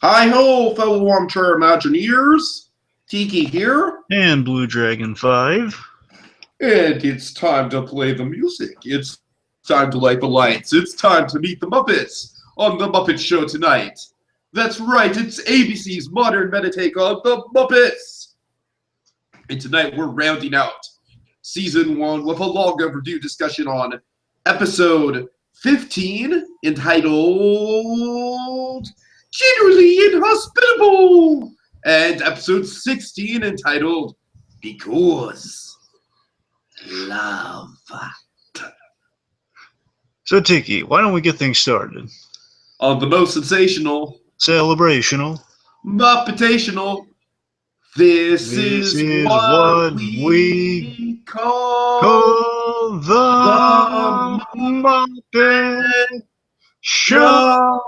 Hi-ho, fellow armchair Imagineers. Tiki here. And BlueDragonFive. And it's time to play the music. It's time to light the lights. It's time to meet the Muppets on The Muppet Show tonight. That's right, it's ABC's modern meta-take on The Muppets. And tonight we're rounding out Season 1 with a long overdue discussion on Episode 15, entitled Generally Inhospitable, and Episode 16, entitled Because Love. So, Tiki, why don't we get things started? On the most sensational, celebrational, Muppetational, this is what we call the Muppet Show.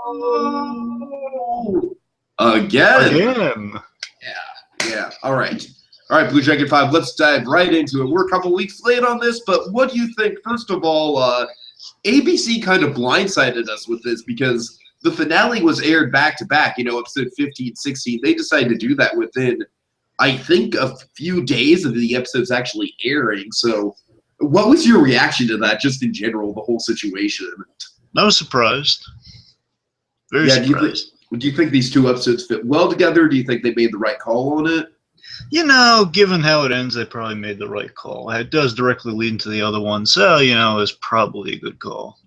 Again. Yeah. All right, BlueDragonFive, let's dive right into it. We're a couple weeks late on this, but what do you think? First of all, ABC kind of blindsided us with this because the finale was aired back-to-back, episode 15, 16. They decided to do that within, I think, a few days of the episodes actually airing. So what was your reaction to that, just in general, the whole situation? I was surprised. Very surprised. Do you think these two episodes fit well together? Do you think they made the right call on it? Given how it ends, they probably made the right call. It does directly lead into the other one, so, it's probably a good call.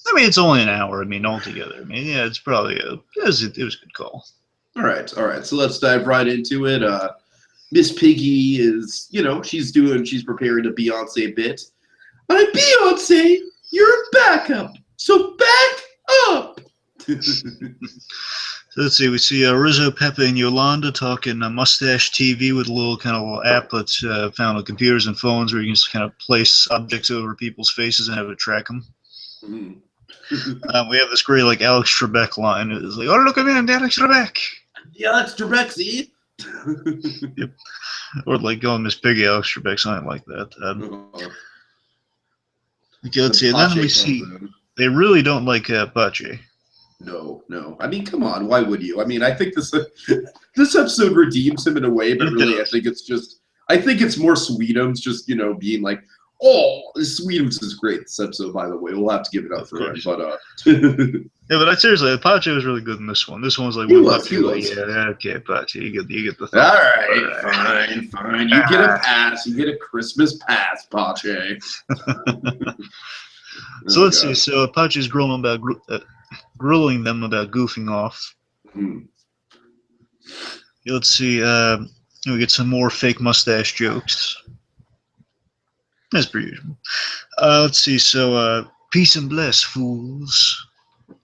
I mean, it's only an hour, altogether. It's probably it was a good call. All right. So let's dive right into it. Miss Piggy is, she's preparing a Beyonce bit. I'm Beyonce, you're a backup, so back up. So let's see, we see Rizzo, Peppa, and Yolanda talking Mustache TV with a little app that's found on computers and phones where you can just kind of place objects over people's faces and have it track them. Mm. We have this great Alex Trebek line. It's like, oh, look at me, I'm the Alex Trebek. The Alex Trebek, see? Yep. Or going Miss Piggy, Alex Trebek, something like that. Okay, let's see, and then we see they really don't like Pache. No. I mean, come on. Why would you? I mean, I think this episode redeems him in a way, but really, I think it's more Sweetums just, being like, oh, Sweetums is great. This episode, by the way, we'll have to give it up for him. But yeah, but seriously, Pache was really good in this one. This one was like, he was. Yeah, okay, Pache, you get the thing. All right, fine. You get a pass. You get a Christmas pass, Pache. So let's see. So Pache's grilling them about goofing off. Let's see. We get some more fake mustache jokes. As per usual. Let's see. So, peace and bless, fools.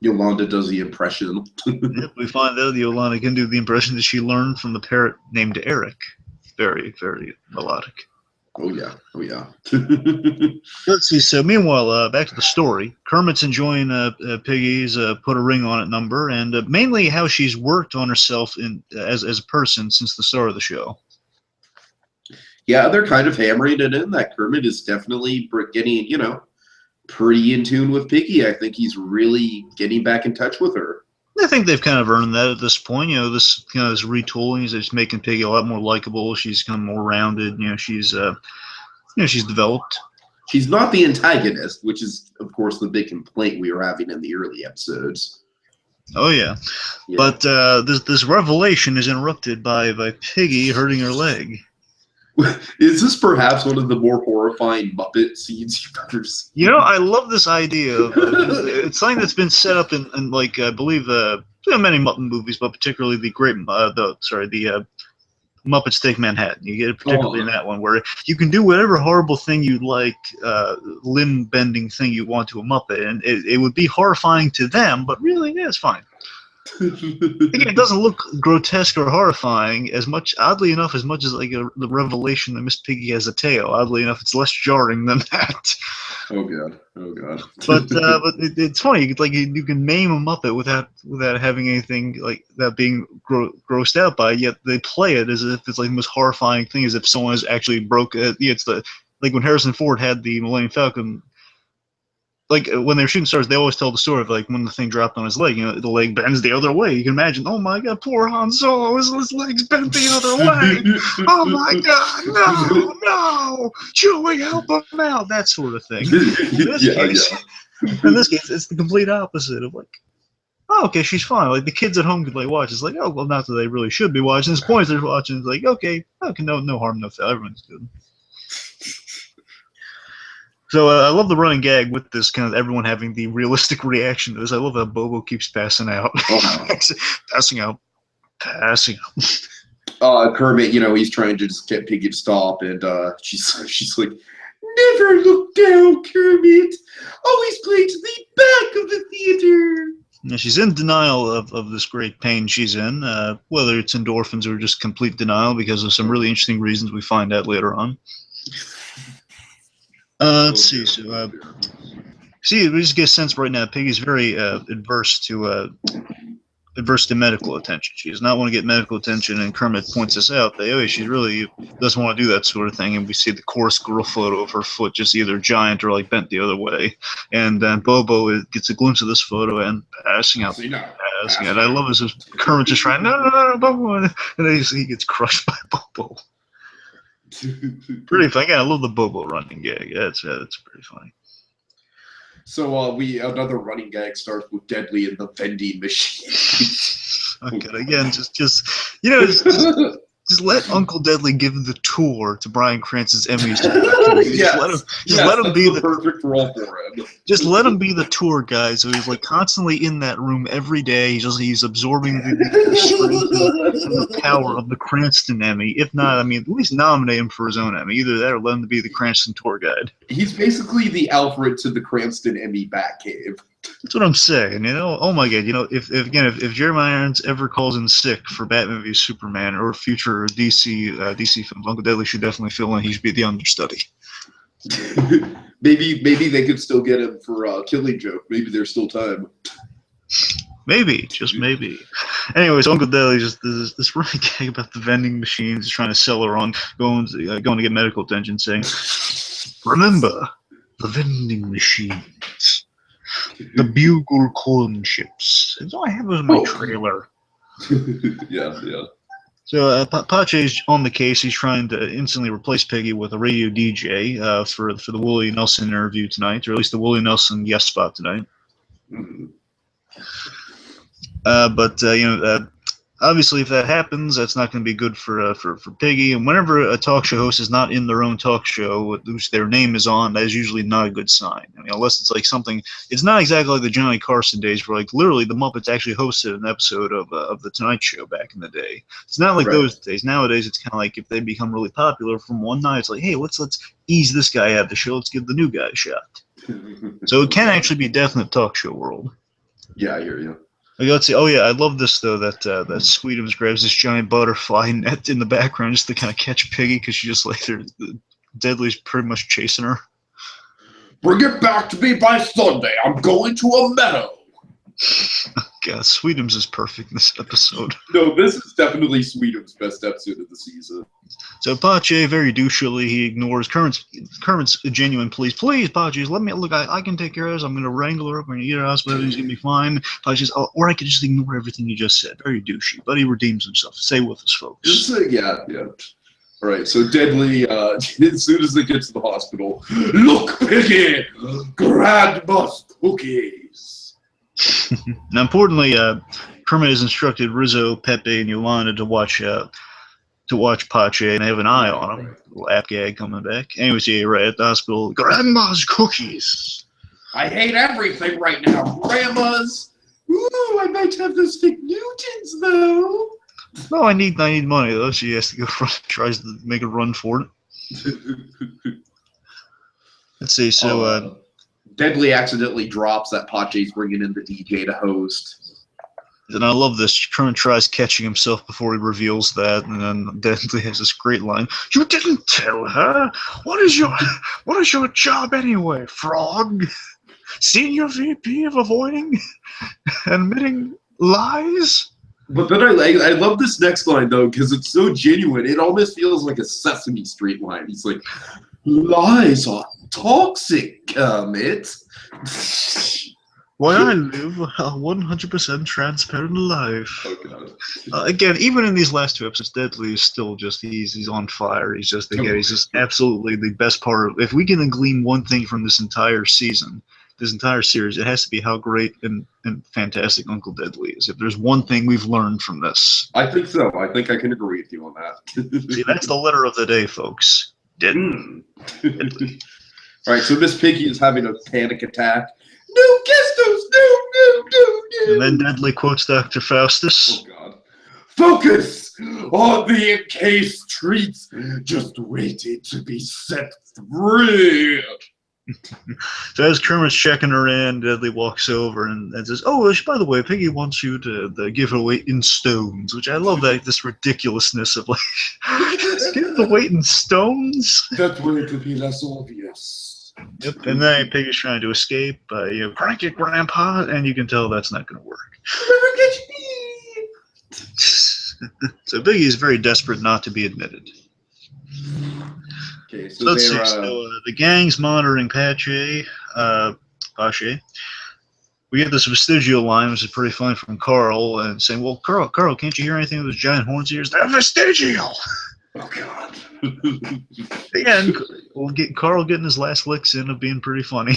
Yolanda does the impression. Yep, we find out Yolanda can do the impression that she learned from the parrot named Eric. Very, very melodic. Oh, yeah. Let's see. So, meanwhile, back to the story. Kermit's enjoying Piggy's put a ring on it number, and mainly how she's worked on herself as a person since the start of the show. Yeah, they're kind of hammering it in that Kermit is definitely getting, pretty in tune with Piggy. I think he's really getting back in touch with her. I think they've kind of earned that at this point. This this retooling is just making Piggy a lot more likable. She's kind of more rounded. She's she's developed. She's not the antagonist, which is, of course, the big complaint we were having in the early episodes. Oh yeah. But this revelation is interrupted by Piggy hurting her leg. Is this perhaps one of the more horrifying Muppet scenes you've ever seen? I love this idea. It's something that's been set up in I believe many Muppet movies, but particularly the Muppets Take Manhattan. You get it particularly in that one, where you can do whatever horrible thing you like, limb-bending thing you want to a Muppet, and it would be horrifying to them, but really, yeah, it's fine. Again, it doesn't look grotesque or horrifying oddly enough, as much as the revelation that Miss Piggy has a tail. Oddly enough, it's less jarring than that. Oh god. But it's funny. You can maim a Muppet without having anything that being grossed out by. Yet they play it as if it's the most horrifying thing, as if someone has actually broke it. It's when Harrison Ford had the Millennium Falcon like when they're shooting stars, they always tell the story of like when the thing dropped on his leg, the leg bends the other way. You can imagine, oh my god, poor Han Solo, his legs bent the other way. Oh my god, no, Chewie, help him out, that sort of thing. In this case, it's the complete opposite of like, oh, okay, she's fine. Like the kids at home could like watch. It's like, oh well, not that they really should be watching. This point they're watching. It's like, okay, no harm, no foul. Everyone's good. So I love the running gag with this kind of everyone having the realistic reaction to this. I love how Bobo keeps passing out, passing out. Kermit, he's trying to just get Piggy to stop, and she's like, "Never look down, Kermit. Always play to the back of the theater." Yeah, she's in denial of this great pain she's in, whether it's endorphins or just complete denial because of some really interesting reasons we find out later on. Let's see. So, we just get a sense right now. Piggy's very adverse to medical attention. She does not want to get medical attention, and Kermit points this out. That she really doesn't want to do that sort of thing. And we see the chorus girl photo of her foot just either giant or like bent the other way. And Bobo gets a glimpse of this photo and passing out. Passing out. I love this. Kermit just trying, no, Bobo, and then he gets crushed by Bobo. Pretty funny. I love the Bobo running gag. That's pretty funny. So another running gag starts with Deadly in the vending machine. Okay, again, just let Uncle Deadly give the tour to Bryan Cranston's Emmys. Let him be the perfect role for him. Just let him be the tour guide. So he's like constantly in that room every day. He's absorbing the strength and the power of the Cranston Emmy. If not, at least nominate him for his own Emmy. Either that or let him be the Cranston tour guide. He's basically the Alfred to the Cranston Emmy Batcave. That's what I'm saying, Oh my God, if Jeremiah Irons ever calls in sick for Batman v Superman or future DC films, Uncle Deadly should definitely fill in. He should be the understudy. maybe they could still get him for Killing Joke. Maybe there's still time. Maybe, just maybe. Anyways, Uncle Deadly just this running gag about the vending machines, trying to sell her on going to get medical attention, saying, "Remember the vending machines." The bugle corn chips. That's all I have was my trailer. Yeah. So Pache's on the case. He's trying to instantly replace Piggy with a radio DJ for the Willie Nelson interview tonight, or at least the Willie Nelson guest spot tonight. Mm-hmm. Obviously, if that happens, that's not going to be good for Piggy. And whenever a talk show host is not in their own talk show, which their name is on, that is usually not a good sign. Unless it's like something, it's not exactly like the Johnny Carson days where like literally the Muppets actually hosted an episode of the Tonight Show back in the day. It's not like those days. Nowadays, it's kind of like if they become really popular from one night, it's like, hey, let's ease this guy out of the show. Let's give the new guy a shot. So it can actually be a definite talk show world. Yeah, I hear you. Let's see. Oh yeah, I love this though. That Sweetums grabs this giant butterfly net in the background just to kind of catch Piggy because she just Deadly's pretty much chasing her. Bring it back to me by Sunday. I'm going to a meadow. God, Sweetums is perfect in this episode. No, this is definitely Sweetums' best episode of the season. So Pache, very douchily, he ignores Kermit's genuine pleas. Please, Pache, let me look. I can take care of this. I'm going to wrangle her up. We're going to get her hospital. Everything's going to be fine. Pache's, or I could just ignore everything you just said. Very douchey, but he redeems himself. Stay with us, folks. Yeah. All right, so Deadly, as soon as they get to the hospital, look, Piggy, Grandma's cookies. Now, importantly, Kermit has instructed Rizzo, Pepe, and Yolanda to watch Pache and have an eye on him. Little app gag coming back. Anyways, yeah, right at the hospital. Grandma's cookies. I hate everything right now. Grandma's. Ooh, I might have those fake Newtons though. No, I need money though. She has to go tries to make a run for it. Let's see. So. Deadly accidentally drops that Pache's bringing in the DJ to host. And I love this. Kermit tries catching himself before he reveals that, and then Deadly has this great line. You didn't tell her. What is your job anyway, frog? Senior VP of avoiding and admitting lies? But then I love this next line though, because it's so genuine. It almost feels like a Sesame Street line. He's like, lies are toxic, Kermit. Why I live a 100% transparent life. Oh, God. Again, even in these last 2 episodes, Deadly is still just he's on fire. He's just absolutely the best part. If we can glean one thing from this entire season, this entire series, it has to be how great and fantastic Uncle Deadly is. If there's one thing we've learned from this, I think so. I think I can agree with you on that. see, that's the letter of the day, folks. Deadly. Mm. All right, so Miss Piggy is having a panic attack. No Gestos! No! And then Deadly quotes Dr. Faustus. Oh, God. Focus on the encased treats just waiting to be set free. So as Kermit's checking her in, Deadly walks over and says, "Oh, by the way, Piggy wants you to give her weight in stones," which I love, that this ridiculousness of like, give the weight in stones. That way to be less obvious. Yep. And then Piggy's trying to escape. Crank it, Grandpa, and you can tell that's not going to work. Never catch me. So Piggy is very desperate not to be admitted. Okay, So let's see. So the gang's monitoring Pache. We get this vestigial line, which is pretty funny, from Carl, and saying, "Well, Carl, can't you hear anything with those giant horns ears? They're vestigial." Oh, God. Again, we'll get Carl getting his last licks in of being pretty funny.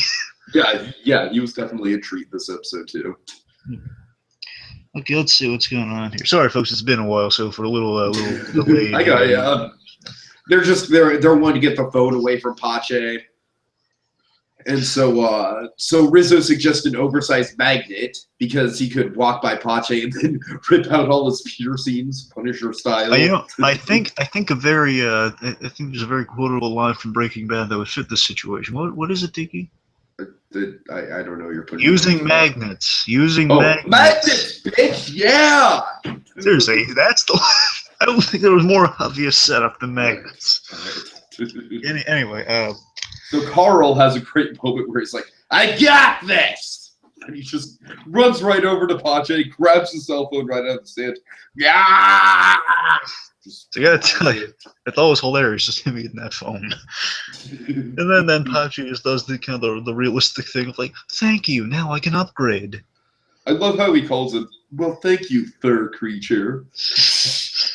Yeah, he was definitely a treat this episode too. Okay, let's see what's going on here. Sorry, folks, it's been a while, so for a little delay. I got it. They're wanting to get the phone away from Pache, and so Rizzo suggested an oversized magnet because he could walk by Pache and then rip out all his piercings, Punisher style. I think there's a very quotable line from Breaking Bad that would fit this situation. What is it, Tiki? I don't know. You're putting using magnets. Magnets, bitch! Yeah. Seriously, that's the. I don't think there was more obvious setup than magnets. Right. Anyway, so Carl has a great moment where he's like, "I got this!" And he just runs right over to Pache, grabs his cell phone right out of the stand. Yeah! I gotta tell you, it's always hilarious just him eating that phone. And then Pache just does the kind of the realistic thing of like, "Thank you, now I can upgrade." I love how he calls it, "Well, thank you, fur creature."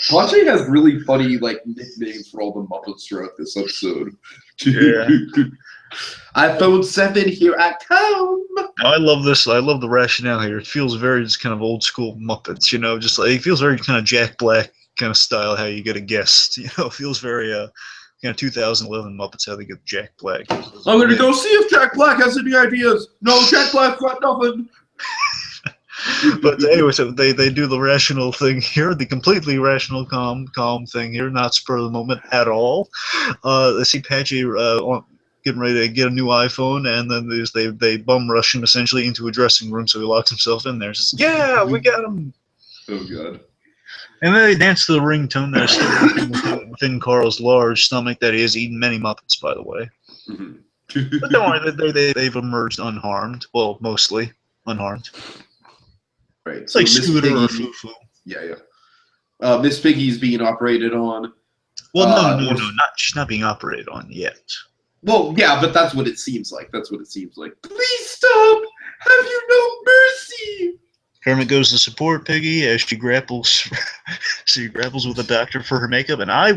Pache has really funny nicknames for all the Muppets throughout this episode. Yeah. iPhone 7, here I come. I love this. I love the rationale here. It feels very just kind of old school Muppets, just like it feels very kind of Jack Black kind of style, how you get a guest. It feels very kind of 2011 Muppets, how they get Jack Black. I'm gonna go see if Jack Black has any ideas. No, Jack Black's got nothing. But anyway, so they do the rational thing here, the completely rational, calm thing here, not spur of the moment at all. They see Pache getting ready to get a new iPhone, and then they bum rush him essentially into a dressing room, so he locks himself in there. Says, "Yeah, we got him." Oh, God. And then they dance to the ringtone that is still within Carl's large stomach that he has eaten many Muppets, by the way. Mm-hmm. But don't worry, they've emerged unharmed. Well, mostly unharmed. Right. It's like Scooter or Foo-Foo. Yeah. Miss Piggy's being operated on. Well, no, she's not being operated on yet. Well, yeah, but that's what it seems like. Please stop! Have you no mercy? Kermit goes to support Piggy as she grapples with the doctor for her makeup, and I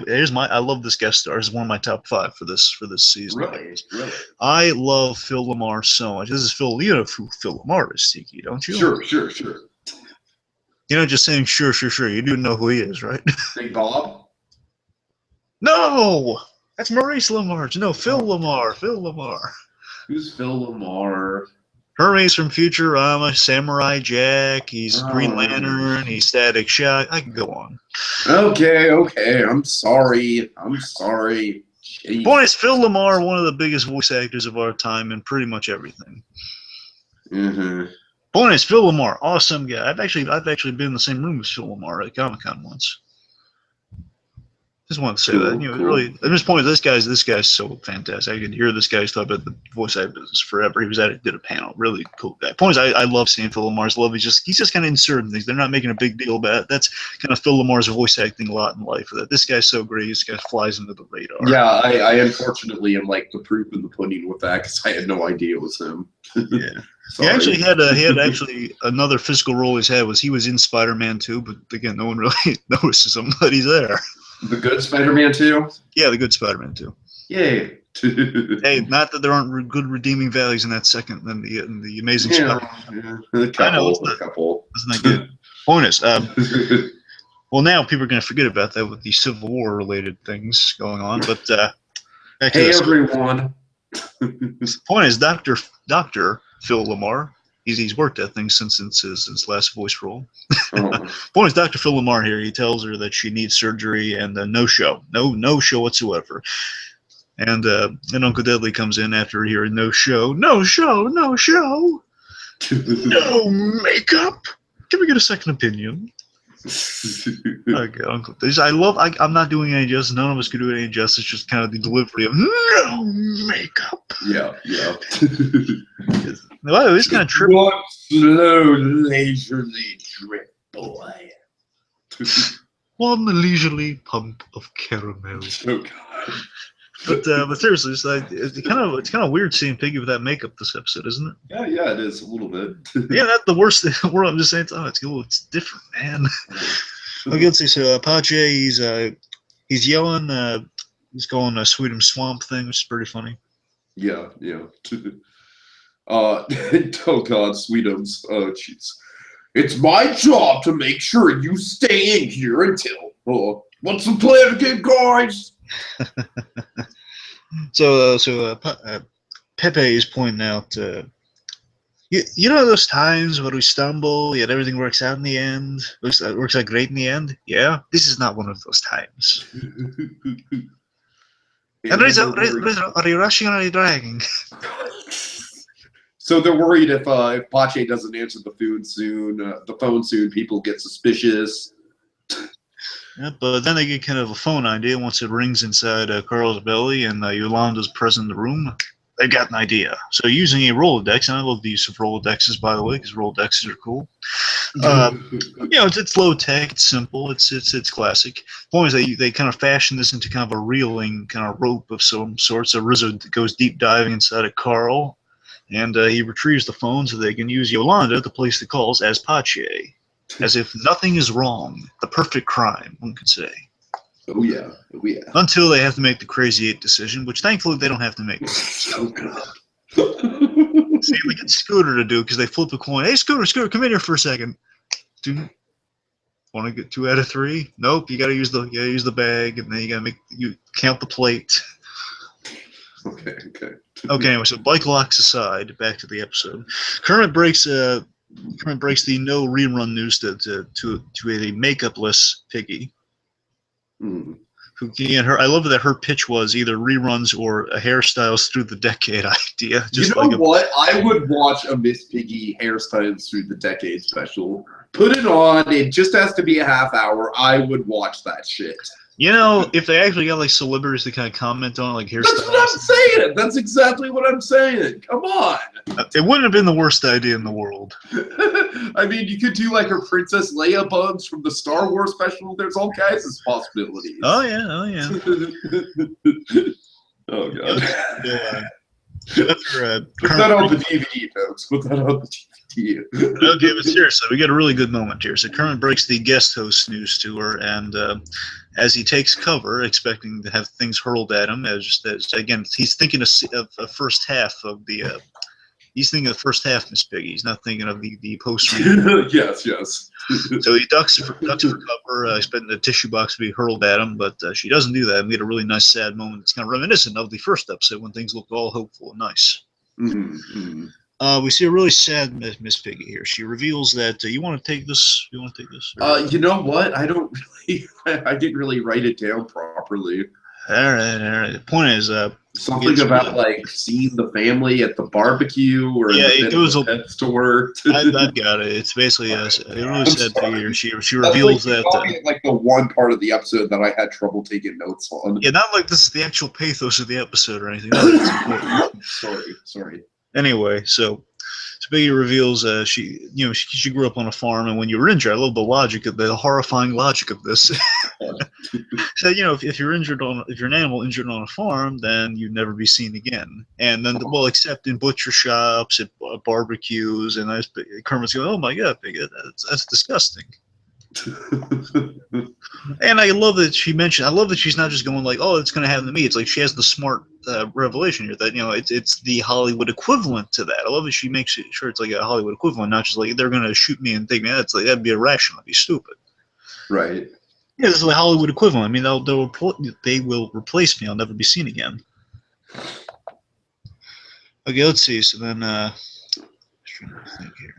love this guest star. It's one of my top 5 for this season. Really? I love Phil Lamar so much. This is Phil. You know who Phil Lamar is, Tiki, don't you? Sure. You're not just saying sure. You do know who he is, right? Big Bob? No! That's Maurice Lamar. No, Phil Lamar. Who's Phil Lamar? Hermes from Futurama, Samurai Jack, he's Green Lantern, he's Static Shock. I can go on. Okay. I'm sorry. Jeez. Point is, Phil Lamar, one of the biggest voice actors of our time in pretty much everything. Mm-hmm. Point is, Phil Lamar, awesome guy. I've actually been in the same room as Phil Lamar at Comic-Con once. Just wanted to say Cool, that. You know, cool. really, at this point, this guy's so fantastic. I could hear this guy's talk about the voice acting business forever. He was at it, did a panel. Really cool guy. Point is, I love seeing Phil Lamar's love. He's just kind of inserting things. They're not making a big deal about it. That's kind of Phil Lamar's voice acting a lot in life. That this guy's so great. This guy flies under the radar. Yeah, I unfortunately am like the proof in the pudding with that because I had no idea it was him. Yeah. Sorry. He had actually another physical role he was in Spider-Man 2, but again, no one really notices him, but he's there. The good Spider-Man 2? Yeah, the good Spider-Man 2. Yay. Hey, not that there aren't good redeeming values in that second than the Amazing Spider-Man. Yeah. A couple. Isn't that good? Point is, well, now people are going to forget about that with the Civil War related things going on. But hey, everyone. The point is, Dr. Phil Lamar. He's worked at things since his last voice role. Point is, Dr. Phil Lamar here. He tells her that she needs surgery and no show whatsoever. And Uncle Deadly comes in after hearing no show, no makeup. Can we get a second opinion? Okay, Uncle. I'm not doing any justice. None of us could do any justice. Just kind of the delivery of no makeup. Yeah. Well, it's kind of trippy. One slow, leisurely drip, boy. One leisurely pump of caramel. Oh God. But seriously, it's kind of weird seeing Piggy with that makeup this episode, isn't it? Yeah, it is a little bit. Yeah, that's the worst thing in the world. I'm just saying, it's different, man. Okay, let's see. So Pache, he's yelling. He's calling a Sweet'em Swamp thing, which is pretty funny. Yeah. Oh God, Sweetums. Oh jeez. It's my job to make sure you stay in here until. What's the plan again, guys? So Pepe is pointing out, you know those times where we stumble, yet everything works out in the end, works out great in the end? Yeah, this is not one of those times. And are you rushing or are you dragging? So they're worried if Pache doesn't answer the phone soon, people get suspicious. Yeah, but then they get kind of a phone idea once it rings inside Carl's belly and Yolanda's present in the room. They got an idea. So using a Rolodex, and I love the use of Rolodexes, by the way, because Rolodexes are cool. It's low tech, it's simple, it's classic. Point is, they kind of fashion this into kind of a reeling kind of rope of some sort. So Rizzo goes deep diving inside of Carl, and he retrieves the phone so they can use Yolanda to place the calls as Pache. As if nothing is wrong. The perfect crime, one could say. Oh yeah. Until they have to make the Crazy 8 decision, which thankfully they don't have to make. Oh God. See, they get Scooter to do because they flip a coin. Hey, Scooter, come in here for a second. Want to get 2 out of 3? Nope. You gotta use the bag, and then you count the plate. Okay. Anyway, so bike locks aside, back to the episode. Kermit breaks the no rerun news to a makeupless Piggy. I love that her pitch was either reruns or a hairstyles through the decade idea. Just what? I would watch a Miss Piggy hairstyles through the decade special. Put it on. It just has to be a half hour. I would watch that shit. You know, if they actually got like celebrities to kind of comment on like hairstyles. That's what I'm saying. That's exactly what I'm saying. Come on. It wouldn't have been the worst idea in the world. I mean, you could do like her Princess Leia buns from the Star Wars special. There's all kinds of possibilities. Oh yeah. Oh God. Put that on the DVD, folks. Put that on the DVD. Okay, but seriously, we get a really good moment here. So Kermit breaks the guest host news to her, and as he takes cover, expecting to have things hurled at him, again, he's thinking of first half of the. He's thinking of the first half, Miss Piggy. He's not thinking of the post. Yes. So he ducks for cover, expecting the tissue box to be hurled at him, but she doesn't do that. And we get a really nice, sad moment. It's kind of reminiscent of the first episode when things look all hopeful and nice. Mm-hmm. We see a really sad Miss Piggy here. She reveals that you want to take this. You want to take this? You know what? I don't really. I didn't really write it down properly. All right. The point is, Something about like seeing the family at the barbecue or yeah, in it the goes. pet store. I've got it. It's basically a really sad figure. She That's reveals like, that. like the one part of the episode that I had trouble taking notes on. Yeah, not like this is the actual pathos of the episode or anything. No, Sorry. Anyway, so Peggy reveals she grew up on a farm, and when you were injured, I love the horrifying logic of this. So if you're an animal injured on a farm, then you'd never be seen again. And then except in butcher shops, at barbecues, and Kermit's going, "Oh my God, Peggy, that's disgusting." And I love that I love that she's not just going like, "Oh, it's going to happen to me." It's like she has the smart revelation here that it's the Hollywood equivalent to that. I love that she makes it sure it's like a Hollywood equivalent, not just like they're going to shoot me and take me. That's like that'd be irrational. That'd be stupid. Right. Yeah, this is the Hollywood equivalent. I mean, they will replace me. I'll never be seen again. Okay, let's see. So then, trying to think here.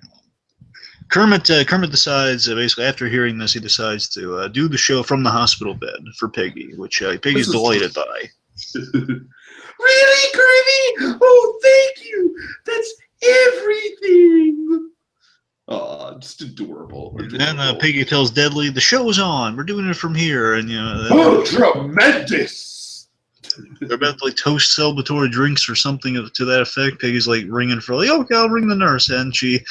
Kermit decides, basically after hearing this, he decides to do the show from the hospital bed for Peggy, which Peggy's delighted by. Really, Kermit? Oh, thank you. That's everything. Oh, just adorable. And then Peggy tells Deadly, "The show's on. We're doing it from here." And oh, tremendous! They're about to like toast celebratory drinks or something to that effect. Peggy's like ringing for like, "Okay, I'll ring the nurse," and she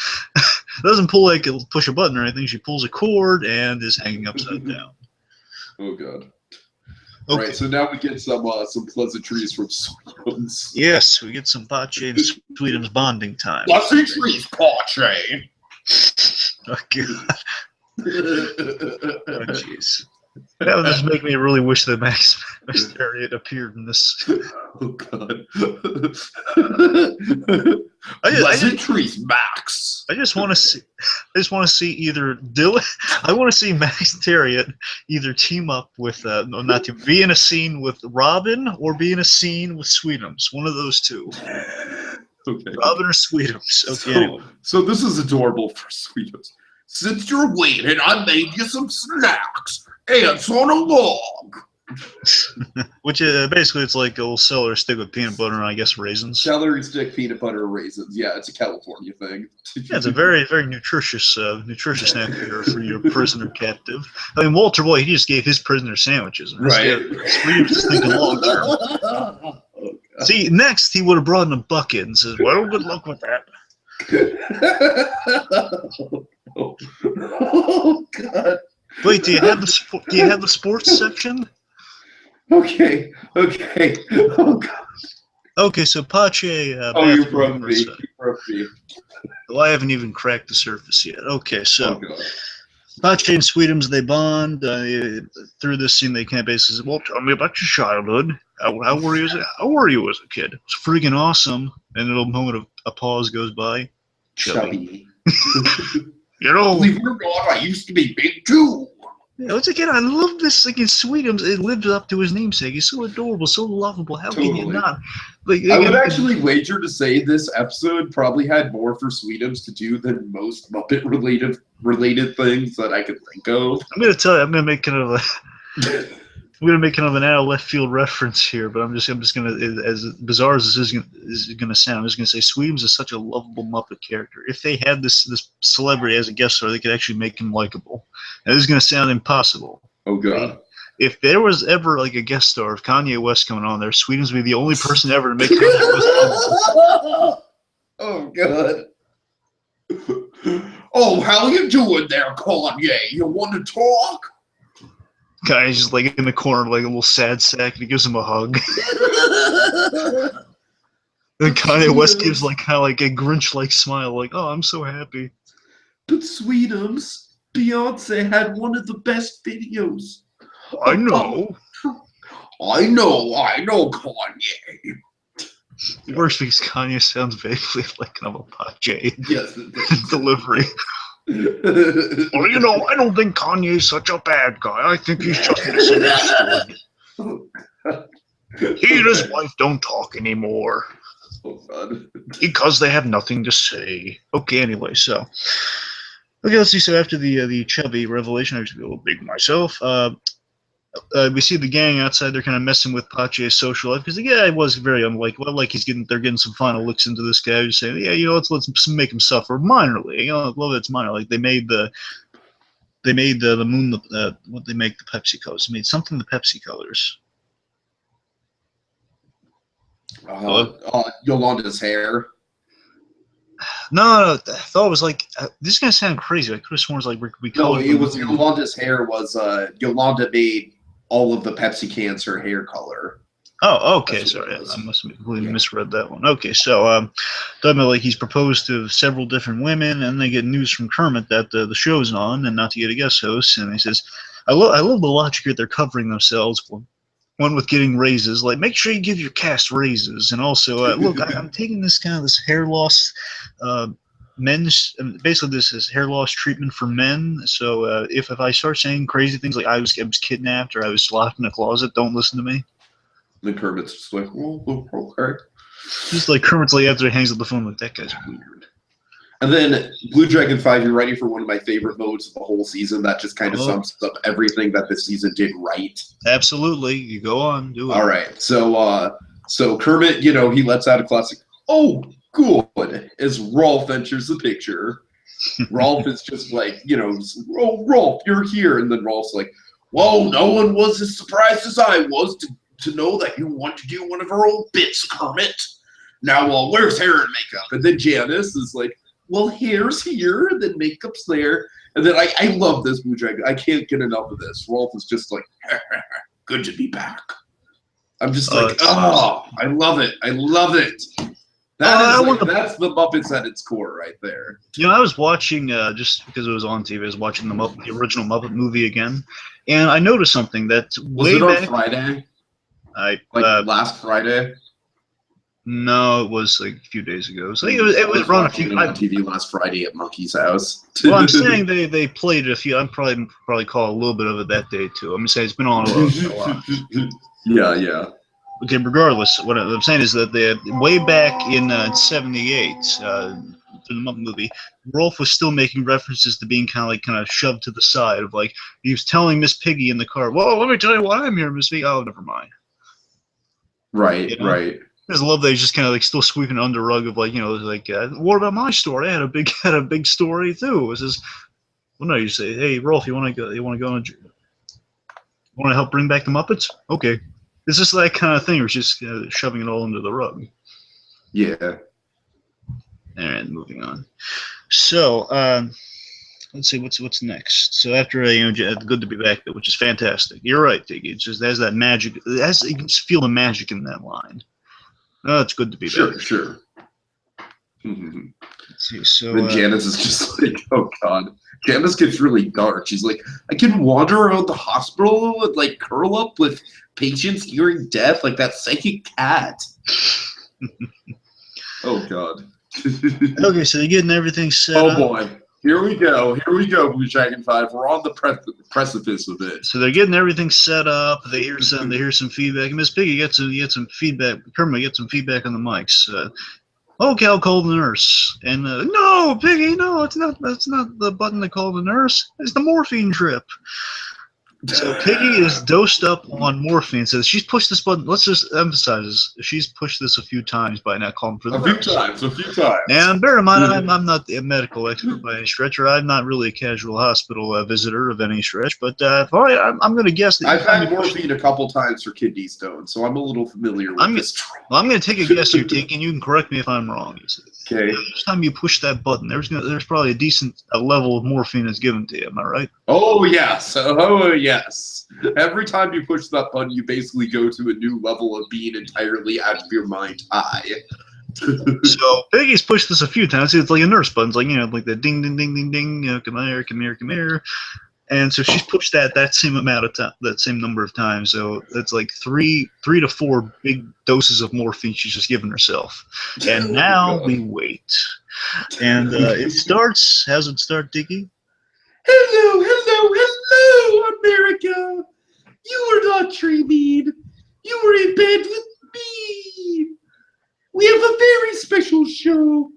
doesn't push a button or anything. She pulls a cord and is hanging upside down. Oh God! Okay. All right, so now we get some pleasantries from Sweetums. Yes, we get some Pache and Sweetums bonding time. Pleasantries, Pache. Oh God! Oh jeez. That would just make me really wish that Max Mysterio had appeared in this. Oh God! Pleasantries, Max. I just want to see either Dylan. I want to see Max Terriot either team up with be in a scene with Robin or be in a scene with Sweetums. One of those two. Okay. Robin or Sweetums. Okay. Anyway. So this is adorable for Sweetums. Since you're waiting, I made you some snacks. Ants on a log. Which basically it's like a little celery stick with peanut butter and I guess raisins. Celery stick, peanut butter, raisins. Yeah, it's a California thing. Yeah, it's a very, very nutritious snack here for your prisoner captive. I mean, Walter White, he just gave his prisoner sandwiches. Right. Sweetums is thinking long term. See, next he would have brought in a bucket and says, "Well, good luck with that." Oh God! Wait, do you have the sports section? Okay. Oh God. Okay, so Pache. You broke me. Well, I haven't even cracked the surface yet. Okay, so Pache and Sweetums, they bond. Through this scene, they can't basically say, "Well, tell me about your childhood. How were you as a kid?" It's freaking awesome. And a moment of a pause goes by. Chubby. Believe it or not, I used to be big too. Yeah, once again, I love this thing in Sweetums. It lives up to his namesake. He's so adorable, so lovable. How can you not? Like, I would actually wager to say this episode probably had more for Sweetums to do than most Muppet related things that I could think of. I'm gonna tell you, I'm gonna make kind of an out of left field reference here, but I'm just gonna, as bizarre as this is gonna sound, I'm just gonna say Sweetums is such a lovable Muppet character. If they had this celebrity as a guest star, they could actually make him likable. Now, this is gonna sound impossible. Oh God! If there was ever like a guest star of Kanye West coming on there, Sweetums would be the only person ever to make Kanye West likable. Oh God! Oh, how you doing there, Kanye? You want to talk? Guy's just like in the corner, like a little sad sack, and he gives him a hug. And Kanye West gives like kind of like a Grinch-like smile, like, "Oh, I'm so happy." But Sweetums, Beyonce had one of the best videos. I know. I know, Kanye. It works because Kanye sounds vaguely like kind of a Pache yes, delivery. Well, I don't think Kanye's such a bad guy. I think he's just misunderstood. He and his wife don't talk anymore. Oh, God. Because they have nothing to say. Okay, anyway, so. Okay, let's see. So after the chubby revelation, I used to be a little big myself. we see the gang outside. They're kind of messing with Pache's social life because it was very unlikely. Well, like they're getting some final looks into this guy. Just saying, yeah, let's make him suffer minorly. I love it's minor. Like they made the moon. What they make the Pepsi colors? They made something the Pepsi colors. Yolanda's hair. No, I thought it was like this is gonna sound crazy. I could have sworn it was like we colored. No, it was Yolanda's hair. Was Yolanda made all of the Pepsi cans her hair color? Oh, okay. Sorry, I must have completely misread that one. Okay, so talking about like he's proposed to several different women, and they get news from Kermit that the show's on, and not to get a guest host. And he says, I love the logic that they're covering themselves. One with getting raises, like make sure you give your cast raises, and also look, I'm taking this hair loss, men's basically this is hair loss treatment for men. So if I start saying crazy things like I was kidnapped or I was locked in a closet, don't listen to me. The Kermit's just like, oh, okay. Just like Kermit's like after he hangs up the phone, like that guy's weird. And then BlueDragonFive, you're ready for one of my favorite modes of the whole season. That just kind of sums up everything that this season did right. Absolutely, you go on, do it. All right, so Kermit, he lets out a classic. Oh, good. As Rolf enters the picture, Rolf is just like, oh, Rolf, you're here, and then Rolf's like, whoa, no one was as surprised as I was to know that you want to do one of our old bits, Kermit. Now, where's hair and makeup? And then Janice is like, well, hair's here, and then makeup's there. And then I love this Blue Dragon. I can't get enough of this. Rolf is just like, good to be back. I'm just I love it. I love it. That's the Muppets at its core right there. I was watching, just because it was on TV, I was watching the original Muppet movie again, and I noticed something that was it on Friday? Last Friday? No, it was like a few days ago. So it was run a few on TV last Friday at Monkey's house. Well, I'm saying they played it a few. I'm probably caught a little bit of it that day too. I'm saying it's been on a lot. Yeah. Okay, regardless, what I'm saying is that way back in '78, the Muppet movie, Rolf was still making references to being kind of shoved to the side of like he was telling Miss Piggy in the car, "Well, let me tell you why I'm here, Miss Piggy." Oh, never mind. Right, right. I just love that he's just kind of like still sweeping under the rug of like what about my story? I had a big story too. It says, well, no, you say, hey, Rolf, you want to go? You want to help bring back the Muppets? Okay, it's just that kind of thing. We're just shoving it all under the rug. Yeah. All right, moving on. So let's see what's next. So after good to be back, which is fantastic. You're right, Tiki. It just has that magic. You can just feel the magic in that line. Oh, it's good to be back. Sure. Let's see, so then Janice is just like, oh god. Janice gets really dark. She's like, I can wander around the hospital and like curl up with patients during death like that psychic cat. Oh god. Okay, so you're getting everything set up. Oh boy. Here we go, BlueDragonFive. We're on the precipice of it. So they're getting everything set up. They hear some feedback. Miss Piggy gets some feedback. Kermit gets some feedback on the mics. Okay, I'll call the nurse. And no, Piggy, no, that's not the button to call the nurse. It's the morphine drip. So Piggy is dosed up on morphine. So she's pushed this button. Let's just emphasize this. She's pushed this a few times by not calling for the nurse. A few times. And bear in mind, I'm not a medical expert by any stretch, or I'm not really a casual hospital visitor of any stretch. But I'm going to guess that I've had morphine a couple times for kidney stones, so I'm a little familiar with this. Well, I'm going to take a guess here, Tiki, and you can correct me if I'm wrong. Okay. Each time you push that button, there's probably a decent level of morphine that's given to you. Am I right? Oh yes. Oh yes. Every time you push that button, you basically go to a new level of being entirely out of your mind high. So Peggy's pushed this a few times. It's like a nurse button. It's like like the ding, ding, ding, ding, ding. Come here, come here, come here. And so she's pushed that same amount of time, that same number of times. So that's like three to four big doses of morphine she's just given herself. And now we wait. And it starts. How's it start, Tiki? Hello, America. You were not dreaming. You were in bed with me. We have a very special show.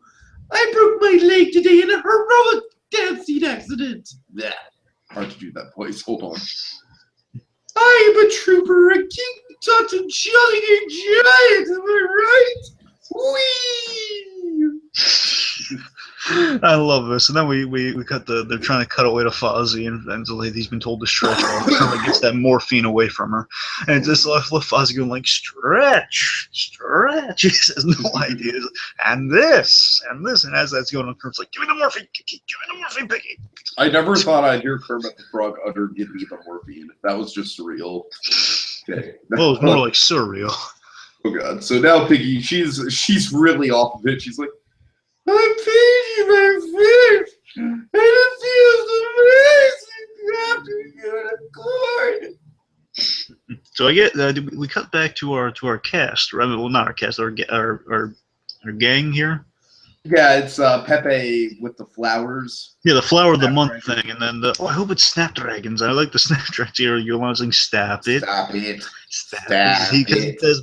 I broke my leg today in a heroic dancing accident. Yeah. Hard to do that voice. Hold on. I am a trooper, a king, such a jolly giant, am I right? Whee! I love this. And then we cut they're trying to cut away to Fozzie, and the lady's been told to stretch while Kermit gets that morphine away from her. And it's just left Fozzie going like, stretch. He has no idea. And this. And as that's going on, Kermit's like, give me the morphine, Piggy. I never thought I'd hear Kermit the Frog utter "Give me the morphine." That was just surreal. Okay. Well, it's more like surreal. Oh god. So now Piggy, she's really off of it. She's like, I'm feeding my fish, and it feels amazing after unicorn. So I get we cut back to our cast, right? Well, not our cast, our gang here. Yeah, it's Pepe with the flowers. Yeah, the flower of the month thing, and then I hope it's Snapdragons. I like the Snapdragons here. You're saying stop it. He says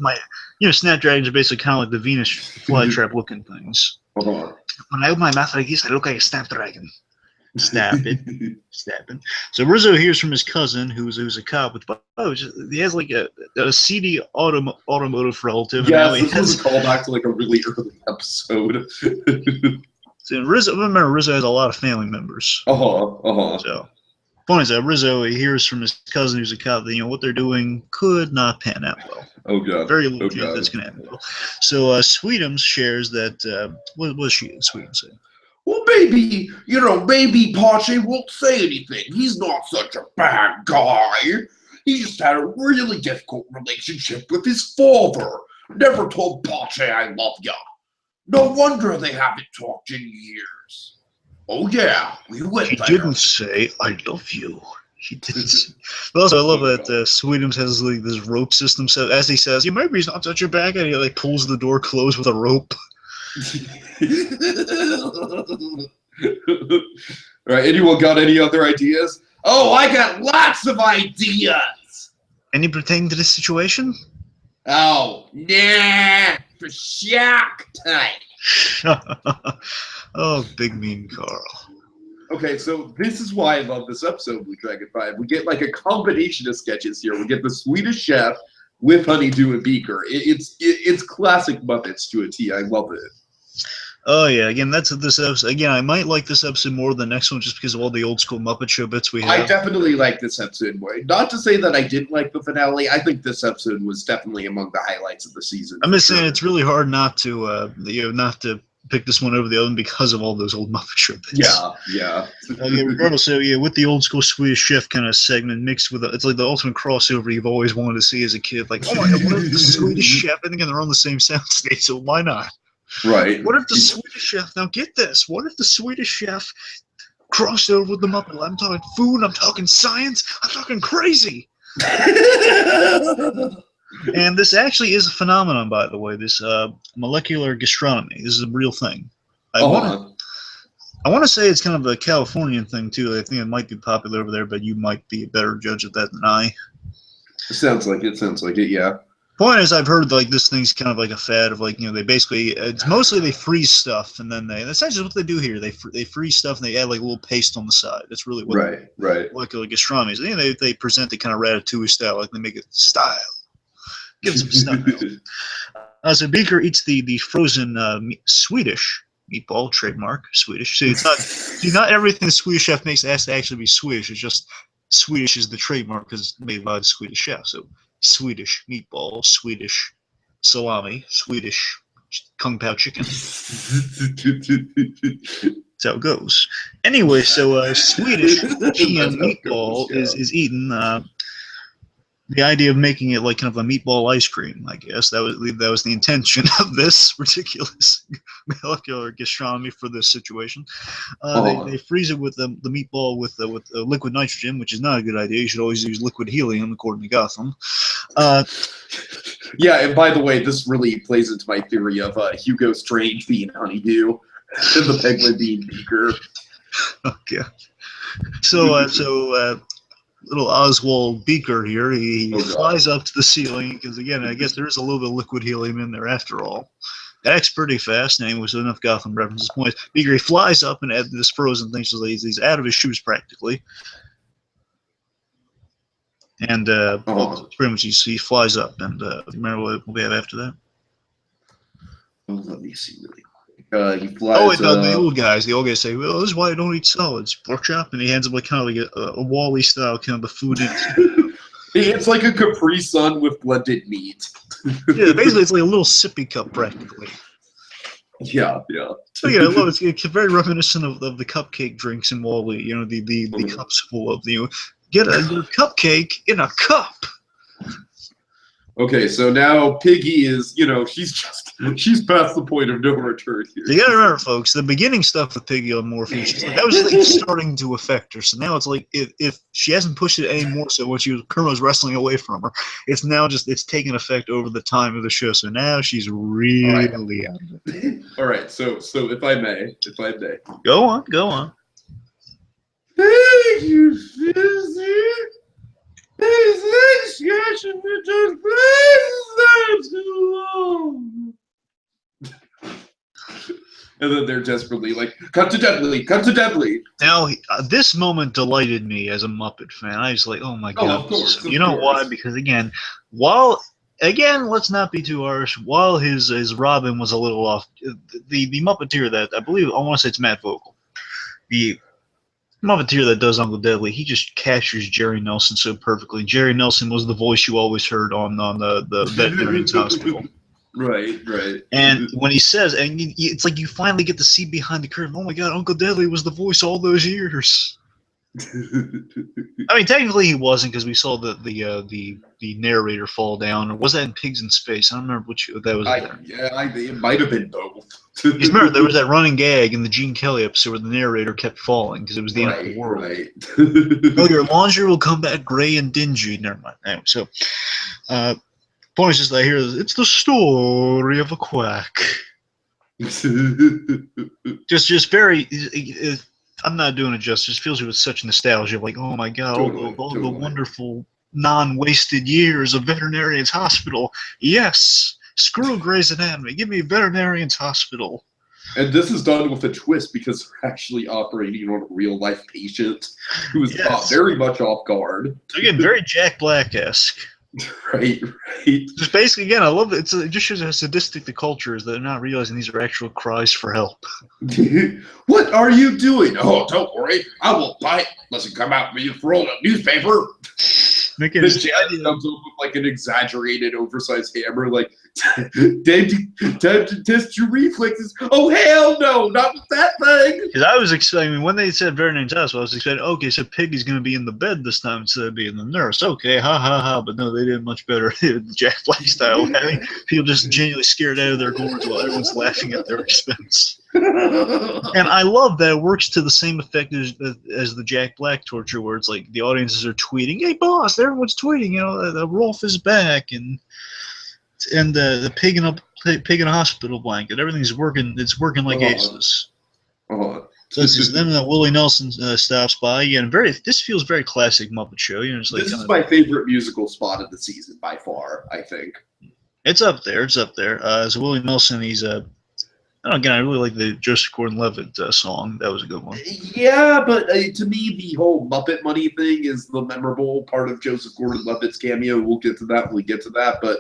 Snapdragons are basically kind of like the Venus flytrap looking things. Uh-huh. When I open my mouth like this, I look like a Snapdragon. Stab it. So Rizzo hears from his cousin, who's a cop with he has like a seedy automotive relative. Yeah, this was a callback to like a really early episode. So remember, Rizzo has a lot of family members. So point is that Rizzo hears from his cousin, who's a cop, that what they're doing could not pan out well. Oh god. Very little chance that's gonna happen well. So Sweetums shares that what was Sweetums saying? Well, maybe Pache won't say anything. He's not such a bad guy. He just had a really difficult relationship with his father. Never told Pache I love ya. No wonder they haven't talked in years. Oh yeah, we went there. He didn't say I love you. He didn't. But also, I love that Sweetums has like this rope system. So as he says, maybe he's not such a bad guy. He like pulls the door closed with a rope. Alright, anyone got any other ideas? Oh, I got lots of ideas! Any pertaining to this situation? Oh, nah, for shock time. Oh, big mean Carl. Okay, so this is why I love this episode, BlueDragonFive. We get like a combination of sketches here. We get the Swedish chef with Honeydew and Beaker. It's classic Muppets to a T. I love it. Oh yeah, again, that's this episode. Again, I might like this episode more than the next one just because of all the old school Muppet Show bits we have. I definitely like this episode more. Not to say that I didn't like the finale. I think this episode was definitely among the highlights of the season. I'm just saying it's really hard not to not to pick this one over the other one because of all those old Muppet Show bits. Yeah. Regardless, so yeah, with the old school Swedish Chef kind of segment mixed with it's like the ultimate crossover you've always wanted to see as a kid. Like, oh my god, what if the Swedish Chef? And again, they're on the same soundstage, so why not? Right. What if the Swedish Chef? Now get this. What if the Swedish Chef crossed over with the Muppet? I'm talking food. I'm talking science. I'm talking crazy. And this actually is a phenomenon, by the way. This molecular gastronomy. This is a real thing. I want to say it's kind of a Californian thing too. I think it might be popular over there, but you might be a better judge of that than I. It sounds like it. Yeah. Point is, I've heard like this thing's kind of like a fad of like they basically it's mostly they freeze stuff and then that's actually what they do here. They freeze stuff and they add like a little paste on the side. That's really what molecular gastronomy is. They present it kind of ratatouille style, like they make it style. Give it some style. So Beaker eats the frozen Swedish meatball, trademark Swedish. So it's not everything the Swedish chef makes has to actually be Swedish. It's just Swedish is the trademark because it's made by the Swedish chef. So Swedish meatball, Swedish salami, Swedish kung pao chicken. That's how it goes. Anyway, so Swedish Tiki and meatball is eaten. The idea of making it like kind of a meatball ice cream, I guess that was the intention of this ridiculous molecular gastronomy for this situation. They freeze it with the meatball with liquid nitrogen, which is not a good idea. You should always use liquid helium, according to Gotham. Yeah, and by the way, this really plays into my theory of Hugo Strange being Honeydew and the Penguin being Beaker. Okay. So little Oswald Beaker here, he flies up to the ceiling because, again, I guess there is a little bit of liquid helium in there after all. Acts pretty fast, and with enough Gotham references points. Beaker, he flies up and adds this frozen thing, so he's out of his shoes practically. And pretty much he flies up, and remember what we have after that? Oh, let me see really quick. He flies. Oh, wait, no, the old guys say, "Well, this is why I don't eat salads, pork chop," and he hands him like kind of like a Wall-E style kind of the food. It's like a Capri Sun with blended meat. Yeah, basically it's like a little sippy cup practically. Yeah. So yeah, I love it. It's very reminiscent of the cupcake drinks in Wall-E. You know, the cups full of get a cupcake in a cup. Okay, so now Piggy is, she's past the point of no return here. You gotta remember, folks, the beginning stuff with Piggy on Morpheus, that was like starting to affect her. So now it's like if she hasn't pushed it anymore, so when Kerma's wrestling away from her, it's now it's taking effect over the time of the show. So now she's really out of it. All right, so if I may. Go on. Thank you, Susie. His legs scratching with those braces too long. And then they're desperately like, cut to Dudley. Now, this moment delighted me as a Muppet fan. I was like, oh my god. Of course. You know why? Because again, let's not be too harsh. While his Robin was a little off, the Muppeteer that I believe, I want to say it's Matt Vogel, the Muppeteer that does Uncle Deadly, he just captures Jerry Nelson so perfectly. Jerry Nelson was the voice you always heard on the Veterinarian's Hospital. Right. And when he says, and it's like you finally get to see behind the curtain. Oh my God, Uncle Deadly was the voice all those years. I mean, technically he wasn't, because we saw the narrator fall down. Or was that in Pigs in Space? I don't remember which that was. It might have been both. Because remember, there was that running gag in the Gene Kelly episode where the narrator kept falling because it was the end of the world. Right. Oh, your laundry will come back gray and dingy. Never mind. Anyway, so point is just that I hear it's the story of a quack. just very. I'm not doing it justice. It fills you with such nostalgia, like, oh my God, all the wonderful non-wasted years of Veterinarian's Hospital. Yes, screw Grey's Anatomy. Give me Veterinarian's Hospital. And this is done with a twist because they're actually operating on a real-life patient who is very much off guard. Again, very Jack Black-esque. Right. Just basically, again, I love it. It just shows how sadistic the culture is that they're not realizing these are actual cries for help. What are you doing? Oh, don't worry. I won't bite unless you come out with you for a newspaper. The Jack comes up with like an exaggerated, oversized hammer, like, time to test your reflexes. Oh, hell no, not with that thing. Because I was expecting, when they said Veterinarian's Hospital, I was expecting, okay, so Piggy's going to be in the bed this time instead of being the nurse. Okay, ha ha ha. But no, they did much better. Jack Black style, having people just genuinely scared out of their gourds while everyone's laughing at their expense. And I love that it works to the same effect as the Jack Black torture, where it's like the audiences are tweeting, "Hey, boss!" Everyone's tweeting, Rolf is back, and the pig in a hospital blanket. Everything's working. It's working like aces. So it's just then Willie Nelson stops by. And this feels very classic Muppet Show. It's like this is my favorite musical spot of the season by far. I think it's up there. So Willie Nelson, he's again, I really like the Joseph Gordon-Levitt song. That was a good one. Yeah, but to me, the whole Muppet Money thing is the memorable part of Joseph Gordon-Levitt's cameo. We'll get to that when we get to that. But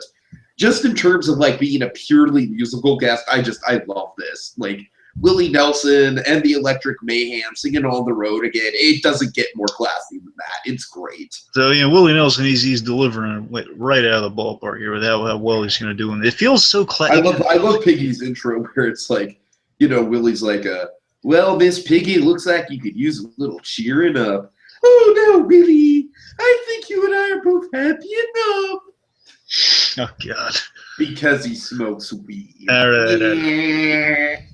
just in terms of like being a purely musical guest, I love this. Like Willie Nelson and the Electric Mayhem singing On the Road again. It doesn't get more classy than that. It's great. So Willie Nelson, he's delivering right out of the ballpark here with how well he's going to do, and it feels so classic. I love Piggy's intro where it's like, Willie's like, well, Miss Piggy, it looks like you could use a little cheering up. Oh no, Willie, I think you and I are both happy enough. Oh God. Because he smokes weed. All right.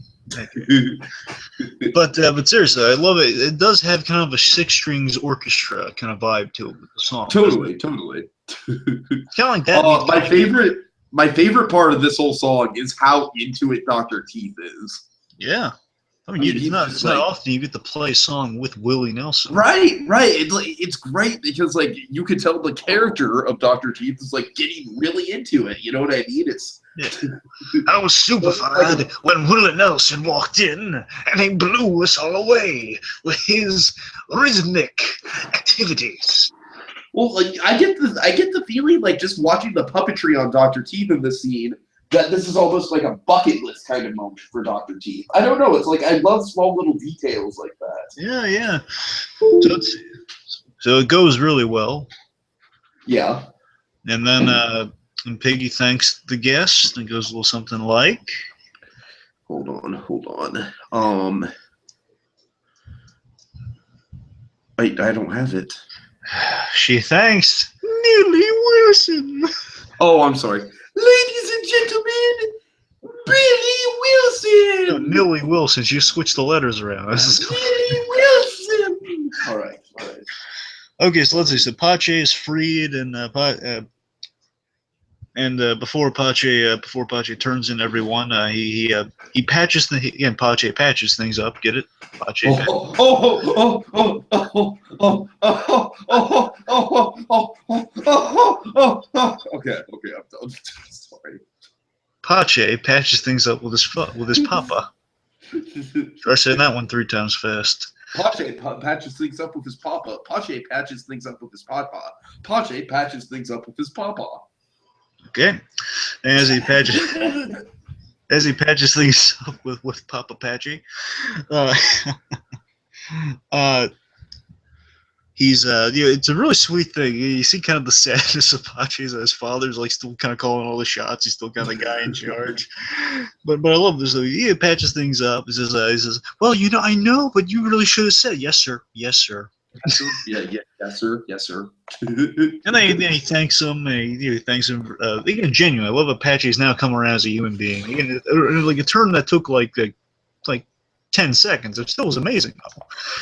But seriously, I love it. It does have kind of a six strings orchestra kind of vibe to it with the song. Totally. Kind of like that. My favorite part of this whole song is how into it Dr. Teeth is. Yeah. I mean it's not often you get to play a song with Willie Nelson. Right. It's great because like you could tell the character of Dr. Teeth is like getting really into it. You know what I mean? I was stupefied when Willie Nelson walked in and he blew us all away with his rhythmic activities. Well, like I get the feeling like just watching the puppetry on Dr. Teeth in this scene that this is almost like a bucket list kind of moment for Dr. Teeth. I don't know. It's like I love small little details like that. Yeah, yeah. So it goes really well. Yeah. And then and Piggy thanks the guest and goes a little something like. Hold on. I don't have it. She thanks Neely Wilson. Oh, I'm sorry. Ladies and gentlemen, Billy Wilson. No, Neely Wilson. She switched the letters around. Billy Wilson. All right. Okay, so let's see. So Pache is freed, and before Pache turns in everyone, he patches Pache patches things up. Get it? Pache. Okay. I'm done. Sorry. Pache patches things up with his papa. Try saying that one 3 times fast. Pache patches things up with his papa. Pache patches things up with his papa. Pache patches things up with his papa. Okay, and as he patches things up with Papa Pache, he's it's a really sweet thing. You see kind of the sadness of Pache's. His father's like still kind of calling all the shots. He's still kind of the guy in charge. But I love this. He patches things up. He says, well, I know, but you really should have said yes, sir. Yes, sir. Yes, sir. And then he thanks him. He thanks him. Again, genuine. I love Apache's now come around as a human being. Again, like a turn that took like 10 seconds. It still was amazing.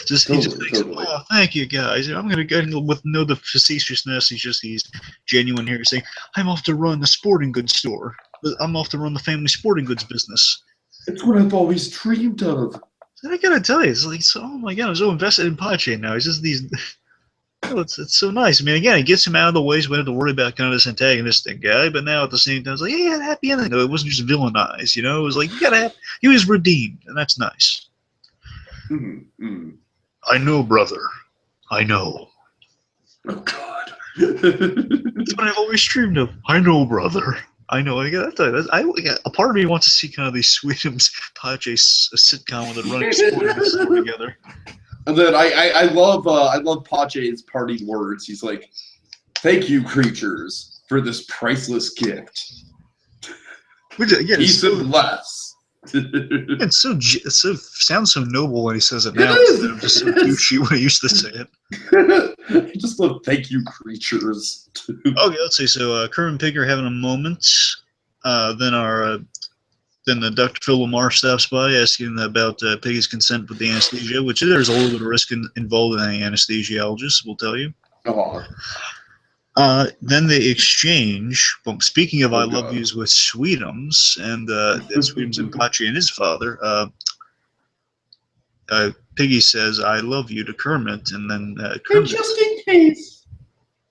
He just thinks, oh, thank you guys. I'm gonna go with no the facetiousness. He's genuine here. He's saying, I'm off to run a sporting goods store. I'm off to run the family sporting goods business. It's what I've always dreamed of. I gotta tell you, it's like, oh my god, I'm so invested in Pache now. It's just these. It's so nice. I mean, again, it gets him out of the way, so we don't have to worry about kind of this antagonistic guy. But now at the same time, it's like, yeah, happy ending. It wasn't just villainized, It was like he was redeemed, and that's nice. Mm-hmm. I know, brother. I know. Oh God. That's what I've always dreamed of. I know, brother. I know. A part of me wants to see kind of these Sweetums Pache sitcom with it running store together. And then I love Pache's parting words. He's like, "Thank you, creatures, for this priceless gift." Which again, peace and bless. It's so sounds so noble when he says it now instead of just so douchey when he used to say it. I just love "thank you, creatures." Okay, let's see. So Kermit and Pig are having a moment. Then Dr. Phil Lamar stops by asking about Piggy's consent with the anesthesia, which there's a little bit of risk involved in any anesthesiologist, we'll tell you. Then they exchange. Well, speaking of I love yous with Sweetums, and Sweetums and Pache and his father, Piggy says, I love you to Kermit, and then Kermit. And just in case.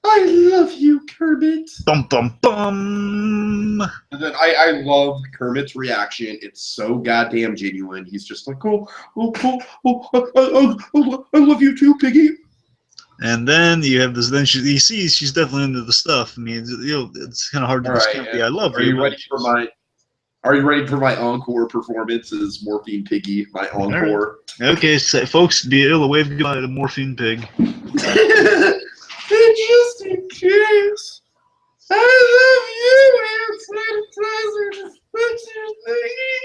I love you, Kermit. Bum bum bum. And then I love Kermit's reaction. It's so goddamn genuine. He's just like, I love you too, Piggy. And then you have this. Then he sees she's definitely into the stuff. I mean, it's kind of hard to discount the I love you. Are you ready for my encore performance as Morphine Piggy? My encore. Right. Okay, so folks, be able to wave goodbye to Morphine Pig. And just in case, I love you outside of Tyler to put your thingy.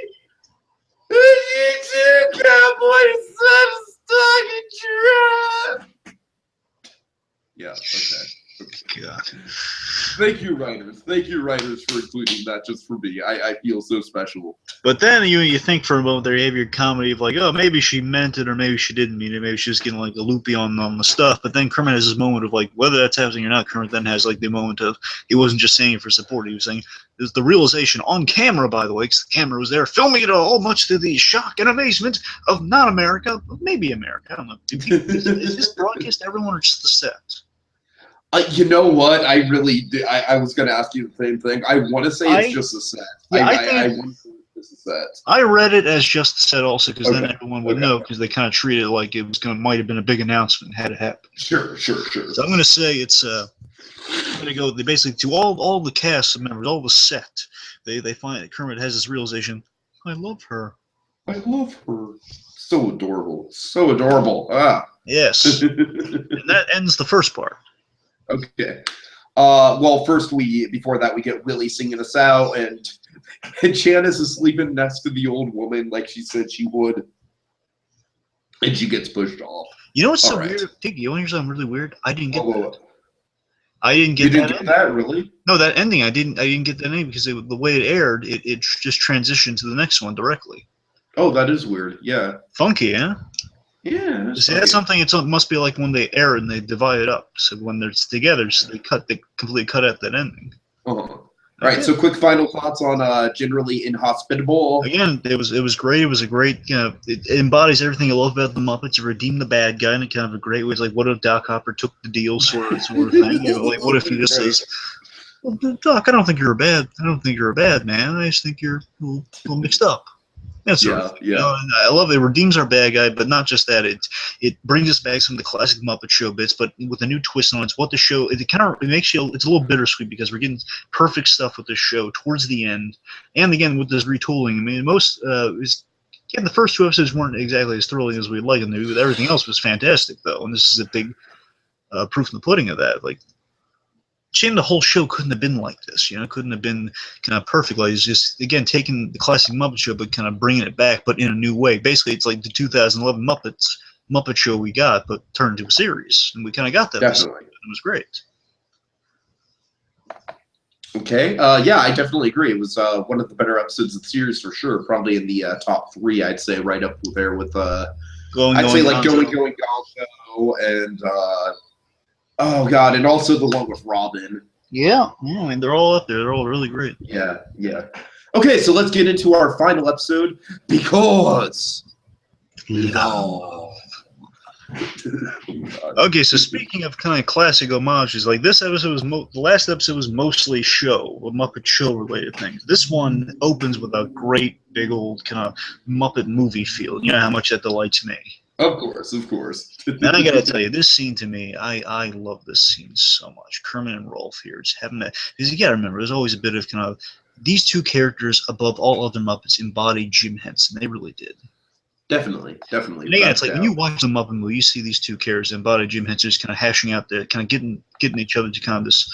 And you too, cowboy son of stocking giraffe. Yeah, okay. God. Thank you, writers. Thank you, writers, for including that just for me. I feel so special. But then you think for a moment there you have your comedy of like, oh, maybe she meant it or maybe she didn't mean it. Maybe she was getting like a loopy on the stuff. But then Kermit has this moment of like, whether that's happening or not, Kermit then has like the moment of he wasn't just saying it for support. He was saying there's the realization on camera, by the way, because the camera was there filming it all, much to the shock and amazement of not America, but maybe America. I don't know. Is this broadcast everyone or just the set? You know what? I really did. I was going to ask you the same thing. I want to say it's just a set. Yeah, This is that. I read it as just the set also, because then Okay. everyone would know, because they kind of treated it like it was might have been a big announcement had it happened. Sure. So I'm going to say it's I'm going to go. They basically to all the cast members, all the set. They find that Kermit has this realization. I love her. I love her. So adorable. So adorable. Ah. Yes, and that ends the first part. Okay. Well, first before that we get Willie singing us out, and Janice is sleeping next to the old woman like she said she would, and she gets pushed off. You know what's so All right. weird? Tiki, you want to hear something really weird? I didn't get that. Whoa. I didn't get You didn't that. get that, really? No, that ending. I didn't get that ending because the way it aired, it just transitioned to the next one directly. Oh, that is weird. Yeah. Funky, huh? Yeah. See, that's something. It must be like when they air and they divide it up. So when they're together, so they completely cut out that ending. All right. So quick final thoughts on generally Inhospitable. Again, it was great. It was a great, it embodies everything I love about the Muppets. It redeemed the bad guy in a kind of a great way. It's like, what if Doc Hopper took the deal, sort of thing. Like, what if he just says, well, Doc, I don't think you're a bad man. I just think you're a little mixed up. That sort of thing. Yeah. And I love it. It redeems our bad guy, but not just that. It brings us back some of the classic Muppet Show bits, but with a new twist on it. It's what the show. It makes you. It's a little bittersweet because we're getting perfect stuff with this show towards the end, and again with this retooling. I mean, the first two episodes weren't exactly as thrilling as we'd like them to be, but everything else was fantastic though, and this is a big proof in the pudding of that. Like, shame the whole show couldn't have been like this, couldn't have been kind of perfect. Like, it's just, again, taking the classic Muppet Show, but kind of bringing it back, but in a new way. Basically, it's like the 2011 Muppet Show we got, but turned into a series. And we kind of got that. Definitely. It was great. Okay. Yeah, I definitely agree. It was one of the better episodes of the series for sure. Probably in the top 3, I'd say, right up there with, Going, Gonzo, and, oh God, and also the one with Robin. Yeah, I mean, they're all up there. They're all really great. Yeah. Okay, so let's get into our final episode, because love. Okay, so speaking of kind of classic homages, like this episode was the last episode was mostly Muppet Show related things. This one opens with a great big old kind of Muppet movie feel. You know how much that delights me. Of course. And I gotta tell you, this scene to me, I love this scene so much. Kermit and Rolf here, just having that, because you gotta remember, there's always a bit of kind of these two characters above all other Muppets embodied Jim Henson. They really did. Definitely. And again, it's like when you watch the Muppet movie, you see these two characters embody Jim Henson, just kind of hashing out the kind of getting each other to kind of this.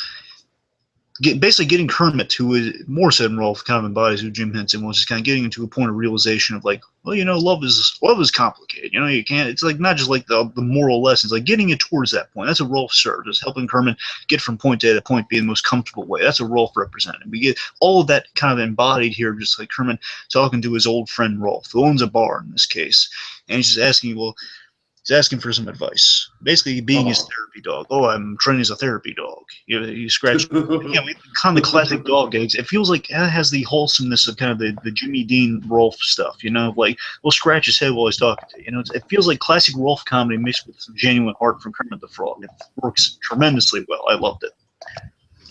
Basically getting Kermit, who is more so than Rolf, kind of embodies who Jim Henson was, just kind of getting into a point of realization of like, well, love is complicated. You can't. It's like not just like the moral lessons, like getting it towards that point. That's what Rolf served, is helping Kermit get from point A to point B in the most comfortable way. That's what Rolf represented. We get all of that kind of embodied here, just like Kermit talking to his old friend Rolf, who owns a bar in this case, and he's just asking, he's asking for some advice. Basically, being his therapy dog. Oh, I'm training as a therapy dog. You scratch. Kind of the classic dog gags. It feels like it has the wholesomeness of kind of the Jimmy Dean Rolf stuff. Like we'll scratch his head while he's talking to you. It feels like classic Rolf comedy mixed with some genuine heart from Kermit the Frog. It works tremendously well. I loved it.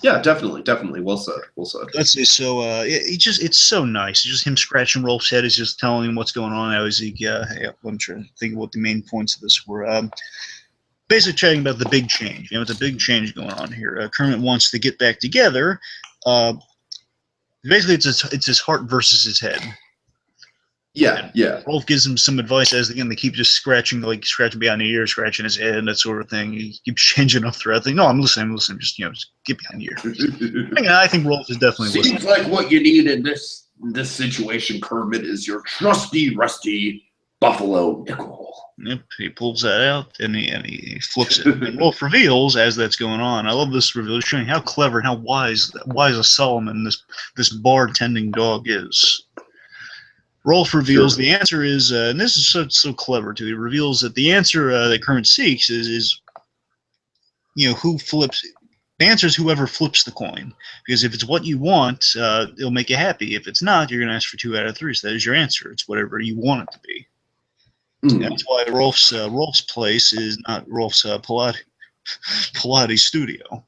Yeah, definitely. Well said. Let's see. So, it's so nice. It's just him scratching Rolf's head. Is just telling him what's going on. I'm trying to think of what the main points of this were. Basically chatting about the big change. It's a big change going on here. Kermit wants to get back together. Basically, it's his heart versus his head. Yeah. Rolf gives him some advice as again they keep just scratching behind the ear, scratching his head, and that sort of thing. He keeps changing up throughout. No, I'm listening. Just get behind the ear. I think Rolf is definitely listening. Seems like what you need in this situation, Kermit, is your trusty, rusty buffalo nickel. Yep, he pulls that out and he flips it. And Rolf reveals as that's going on. I love this reveal, showing how clever and how wise a Solomon this bartending dog is. Rolf reveals the answer is, and this is so clever too. He reveals that the answer that Kermit seeks is who flips. The answer is whoever flips the coin, because if it's what you want, it'll make you happy. If it's not, you're going to ask for 2 out of 3. So that is your answer. It's whatever you want it to be. That's why Rolf's place is not Rolf's Pilates studio.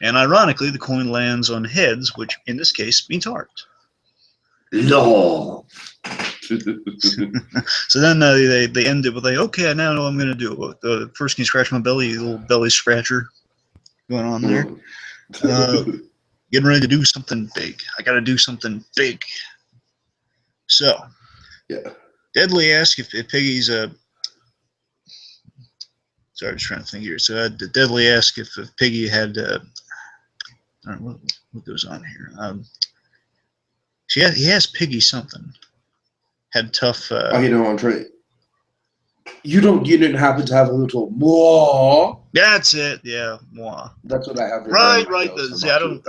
And ironically, the coin lands on heads, which in this case means heart. Love. So then they end it with like, okay, I now know what I'm gonna do. First, can you scratch my belly? A little belly scratcher going on there. Getting ready to do something big. I gotta do something big. So, Yeah. Deadly asks if Piggy's sorry, just trying to think here. So Deadly asks if Piggy had I don't know what goes on here. He has Piggy something. Had tough. You know, Andre. You didn't happen to have a little more? That's it. Yeah, moi. That's what I have. Right. Notes. See, I don't.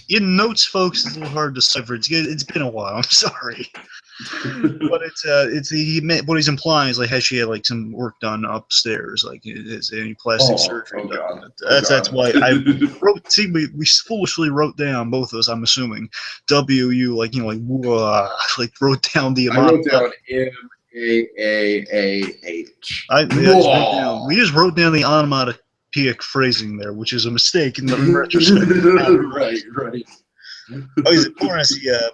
In notes, folks, it's a little hard to decipher. It's been a while. I'm sorry. But what he's implying is like, has she had like some work done upstairs, like is any plastic surgery done? God. That's why I wrote. See, we foolishly wrote down, both of us, I'm assuming, W-U, like like wrote down the amount. I wrote down M-A-A-A-H. We just wrote down the onomatopoeic phrasing there, which is a mistake in retrospect. Right. Oh, he's more as the.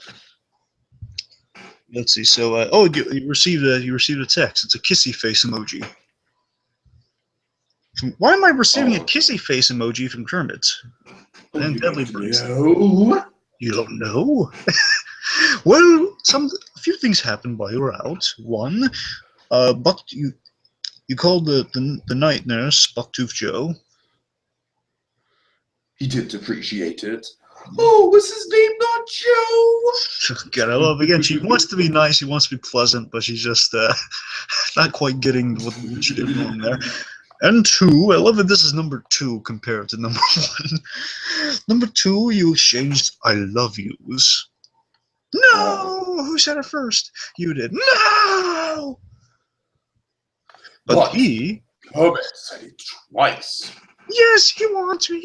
Let's see. So, you received a text. It's a kissy face emoji. Why am I receiving a kissy face emoji from Kermit? And Deadly Birds. No. You don't know? Well, a few things happened while you were out. One, you called the night nurse, Bucktooth Joe. He didn't appreciate it. Oh, was his name not Joe? God, I love again. She wants to be nice. She wants to be pleasant, but she's just not quite getting what she did wrong there. And two, I love that this is number 2 compared to number 1. Number 2, you exchanged I love yous. No! Who said it first? You did. No! But he... Muppet said it twice. Yes, he wants me.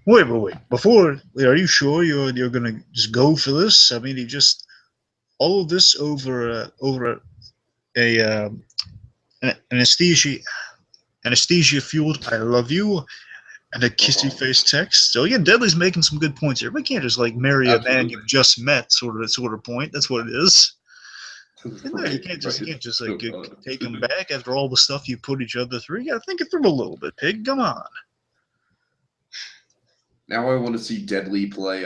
Wait. Before, are you sure you're gonna just go for this? I mean, all of this over an anesthesia fueled I love you and a kissy face text. So again, Deadly's making some good points here. We can't just like marry a man you've just met sort of point. That's what it is. No, you can't just like take him back after all the stuff you put each other through. You gotta think it through a little bit, Pig. Come on. Now I want to see Deadly play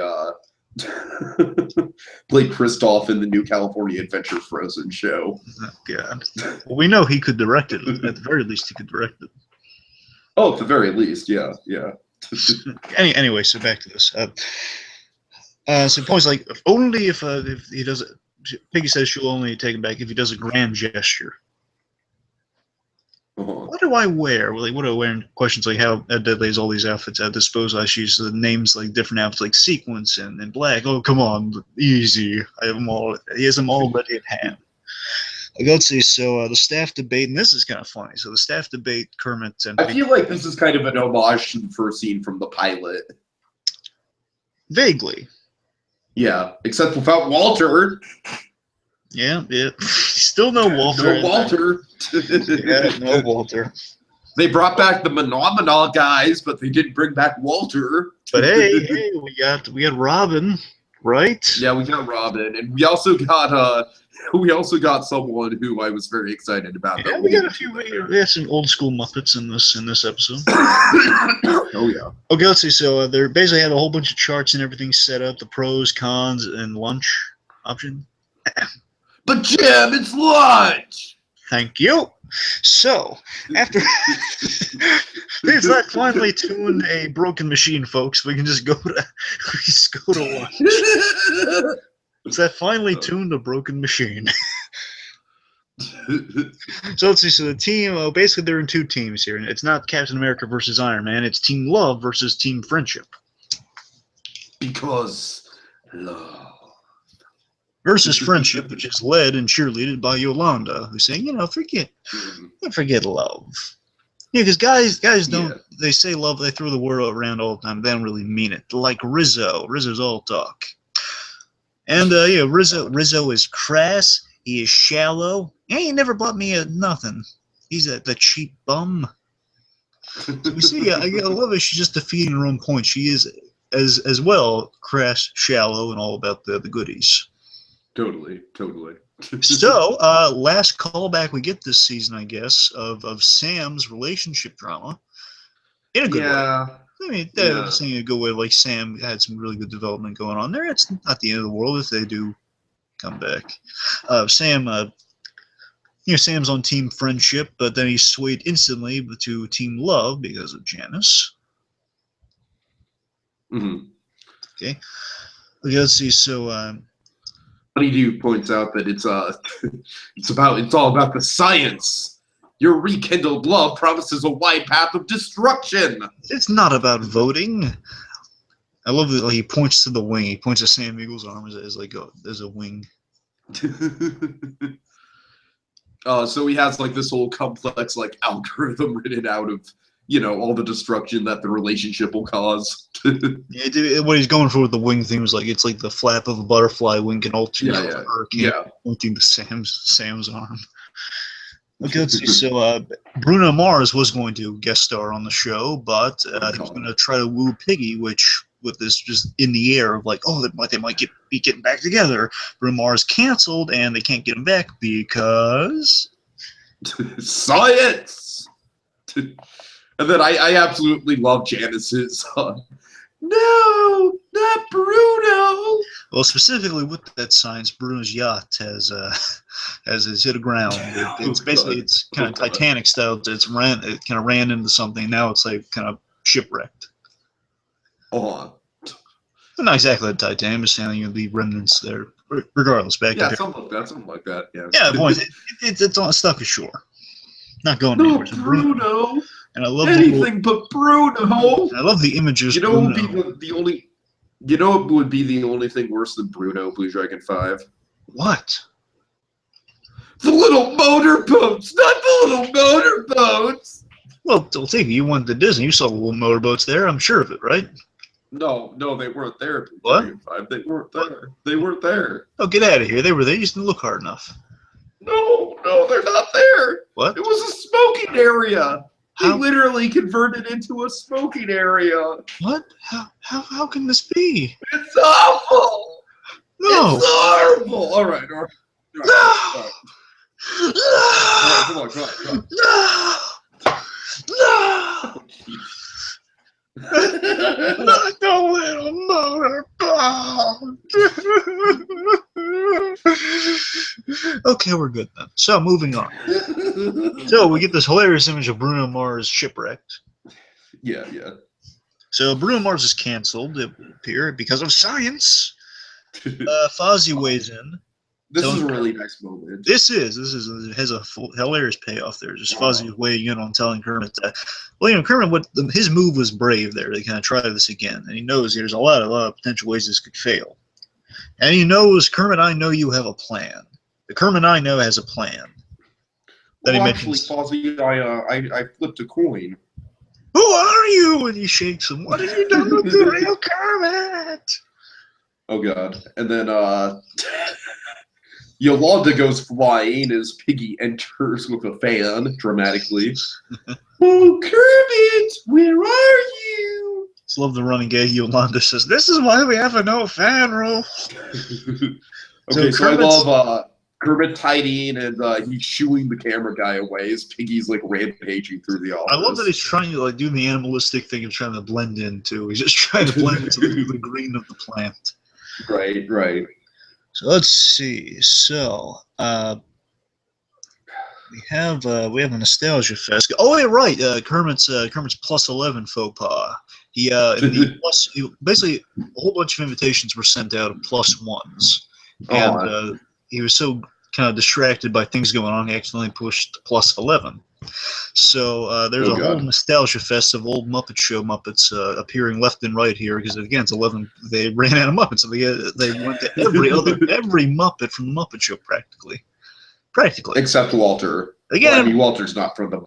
play Kristoff in the New California Adventure Frozen show. Oh, God. Well, we know he could direct it. At the very least, he could direct it. Oh, at the very least, yeah. Anyway, so back to this. So points like only if he does it. Piggy says she'll only take him back if he does a grand gesture. What do I wear? Like, what do I wear? In questions like how Deadly has all these outfits at disposal. She's the names like different outfits like sequence and black. Oh, come on, easy. I have them all. He has them all ready at hand. Let's see. So the staff debate, and this is kind of funny. So the staff debate, Kermit and I feel like this is kind of an homage to the first scene from the pilot. Vaguely. Yeah, except without Walter. Yeah. Still no Walter. No Walter. Yeah, no Walter. They brought back the Phenomenal guys, but they didn't bring back Walter. But hey, we got Robin, right? Yeah, we got Robin, and we also got someone who I was very excited about. Yeah, we got some old school Muppets in this episode. Oh yeah. Okay, let's see. So they basically had a whole bunch of charts and everything set up, the pros, cons, and lunch option. But Jim, it's lunch. Thank you. So after it's not finally tuned a broken machine, folks. We can just go to lunch. It's that finally tuned a broken machine. So let's see. So the team, basically, they're in 2 teams here, and it's not Captain America versus Iron Man. It's Team Love versus Team Friendship. Because love. Versus Friendship, which is led and cheerleaded by Yolanda, who's saying, forget love. Yeah, because guys don't. Yeah. They say love. They throw the word around all the time. They don't really mean it. Like Rizzo. Rizzo's all talk. And Rizzo is crass. He is shallow. He never bought me nothing. He's the cheap bum. So we see, I love it. She's just defeating her own point. She is as well, crass, shallow, and all about the goodies. Totally. So, last callback we get this season, I guess, of Sam's relationship drama in a good way. I mean, saying a good way, like Sam had some really good development going on there. It's not the end of the world if they do come back. Sam's on Team Friendship, but then he's swayed instantly to Team Love because of Janice. Mm-hmm. Okay, let's see. So, Honeydew points out that it's all about the science. Your rekindled love promises a wide path of destruction. It's not about voting. I love that he points to the wing. He points to Sam Eagle's arm as like there's a wing. So he has like this whole complex like algorithm written out of all the destruction that the relationship will cause. Yeah, what he's going for with the wing thing was like it's like the flap of a butterfly wing can alter pointing to Sam's arm. Okay, let's see. So Bruno Mars was going to guest star on the show, but he was going to try to woo Piggy, which with this just in the air of like, oh, they might be getting back together. Bruno Mars canceled, and they can't get him back because science. And then I absolutely love Janice's. No, not Bruno. Well, specifically with that science, Bruno's yacht has hit the ground. It's basically it's kind of Titanic style. It kind of ran into something. Now it's like kind of shipwrecked. Oh. Not exactly the Titanic. I'm just saying the remnants there. Regardless, back to something like that. Yeah. Yeah, the point it's on stuck ashore. Not going anywhere. No, Bruno. And I love anything but Bruno. I love the images. What would be the only? What would be the only thing worse than Bruno, BlueDragonFive? What? The little motorboats, not the little motorboats. Well, Tiki, you went to Disney. You saw the little motorboats there. I'm sure of it, right? No, they weren't there. What? They weren't there. They weren't there. Oh, get out of here! They were there. You just didn't look hard enough. No, they're not there. What? It was a smoking area. They literally converted into a smoking area. What? How can this be? It's awful. No. It's horrible. All right. No. Come on. No. Not the little motorboat. Okay, we're good then. So, moving on. So, we get this hilarious image of Bruno Mars shipwrecked. Yeah. So, Bruno Mars is canceled, it would appear, because of science. Fozzie weighs in. This is a really nice moment. This has a hilarious payoff there. Just Fozzie weighing in on telling Kermit that, Kermit, his move was brave there to kind of try this again, and he knows there's a lot of potential ways this could fail, and he knows Kermit. I know you have a plan. The Kermit I know has a plan. Well, actually, Fozzie, I flipped a coin. Who are you? And he shakes him. What have you done with the real Kermit? Oh God! And then Yolanda goes flying as Piggy enters with a fan dramatically. Oh, Kermit, where are you? Just love the running gag. Yolanda says, "This is why we have a no fan rule." Okay, so I love Kermit tidying and he's shooing the camera guy away as Piggy's like rampaging through the office. I love that he's trying to like do the animalistic thing of trying to blend in too. He's just trying to blend into the green of the plant. Right. So let's see. So we have a nostalgia fest. Oh, yeah, right. Kermit's plus 11 faux pas. He basically a whole bunch of invitations were sent out of plus ones, and he was so kind of distracted by things going on, he accidentally pushed plus 11. So there's a whole nostalgia fest of old Muppet Show Muppets appearing left and right here because again it's 11. They ran out of Muppets, so they went to every Muppet from the Muppet Show practically, except Walter. Again, well, I mean Walter's not from the Muppet,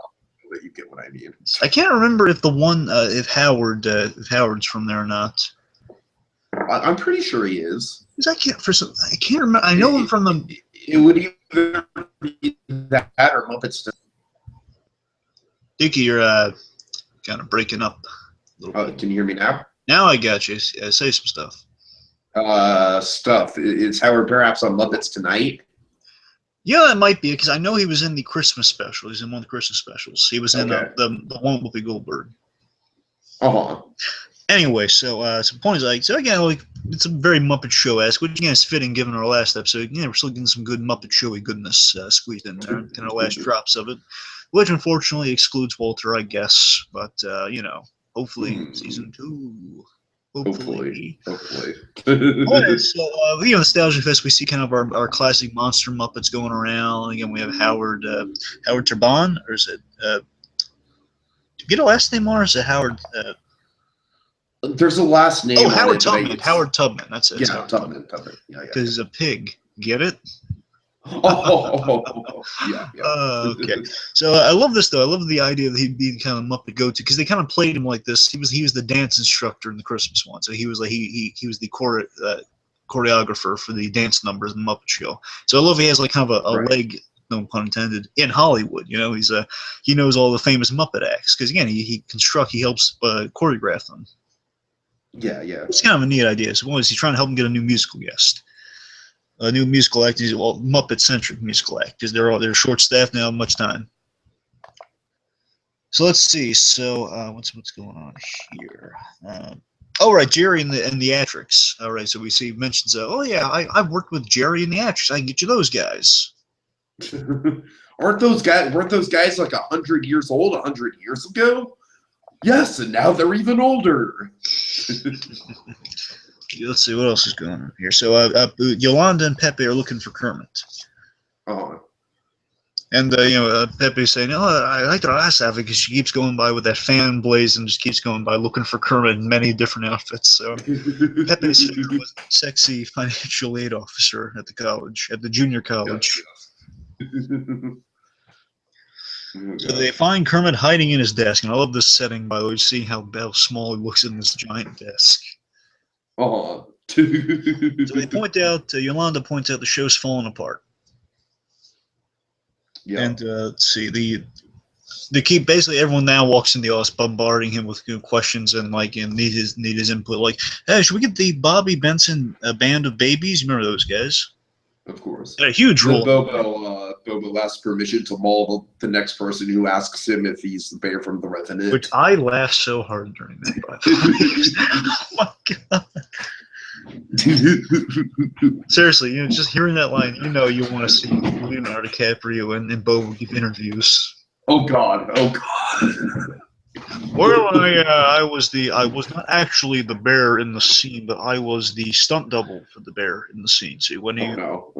but you get what I mean. I can't remember if the one if Howard's from there or not. I'm pretty sure he is. I can't remember. I know him from the. It would either be that or Muppets. Tiki, you're kind of breaking up a little bit. Can you hear me now? Now I got you. Say some stuff. Stuff. Is Howard perhaps on Muppets Tonight? Yeah, it might be because I know he was in the Christmas special. He's in one of the Christmas specials. He was in Okay. the one with Whoopi Goldberg. Uh-huh. Anyway, so point is like, so again, like it's a very Muppet Show-esque, which again is fitting given our last episode. Yeah, we're still getting some good Muppet Showy goodness squeezed in there, in our last drops of it, which unfortunately excludes Walter, I guess. But you know, hopefully season 2. Hopefully. Well, so you know, Nostalgia Fest, we see kind of our classic monster Muppets going around. Again, we have Howard Turbin, or is it? Do you get a last name, or is it Howard? There's a last name. Oh, on Howard it, Tubman. Howard Tubman. That's it. Yeah, Tubman. Yeah. Because he's a pig. Get it? Yeah. Okay. So I love this though. I love the idea that he'd be the kind of Muppet go-to because they kind of played him like this. He was the dance instructor in the Christmas one. So he was like he was the choreographer for the dance numbers in the Muppet Show. So I love he has like kind of a leg, no pun intended, in Hollywood. You know, he knows all the famous Muppet acts because again he helps choreograph them. Yeah. It's kind of a neat idea. So he's trying to help him get a new musical guest. A new musical act is Muppet-centric musical act because they're short-staffed now, much time. So let's see. So what's going on here? Oh right, Jerry and the Atrix. All right, so we see mentions. Oh yeah, I've worked with Jerry and the Atrix. I can get you those guys. Weren't those guys like 100 years old 100 years ago? Yes, and now they're even older. Let's see what else is going on here. So Yolanda and Pepe are looking for Kermit. Oh. And you know, Pepe's saying, "Oh, I like to ask that because she keeps going by with that fan blaze and just keeps going by looking for Kermit in many different outfits." So Pepe's favorite was a sexy financial aid officer at the junior college. So they find Kermit hiding in his desk, and I love this setting, by the way, seeing how small he looks in this giant desk. Oh. So they point out, Yolanda points out the show's falling apart. Yeah. And let's see, they keep basically everyone now walks in the office bombarding him with questions and need his input. Like, hey, should we get the Bobby Benson Band of Babies? You remember those guys? Of course. They had a huge role. Bobo asks permission to maul the next person who asks him if he's the bear from The Revenant. Which I laughed so hard during that. By the way. Oh my god. Seriously, you know, just hearing that line, you know, you want to see Leonardo DiCaprio and Bobo give interviews. Oh god. Well, I was not actually the bear in the scene, but I was the stunt double for the bear in the scene. See, when he now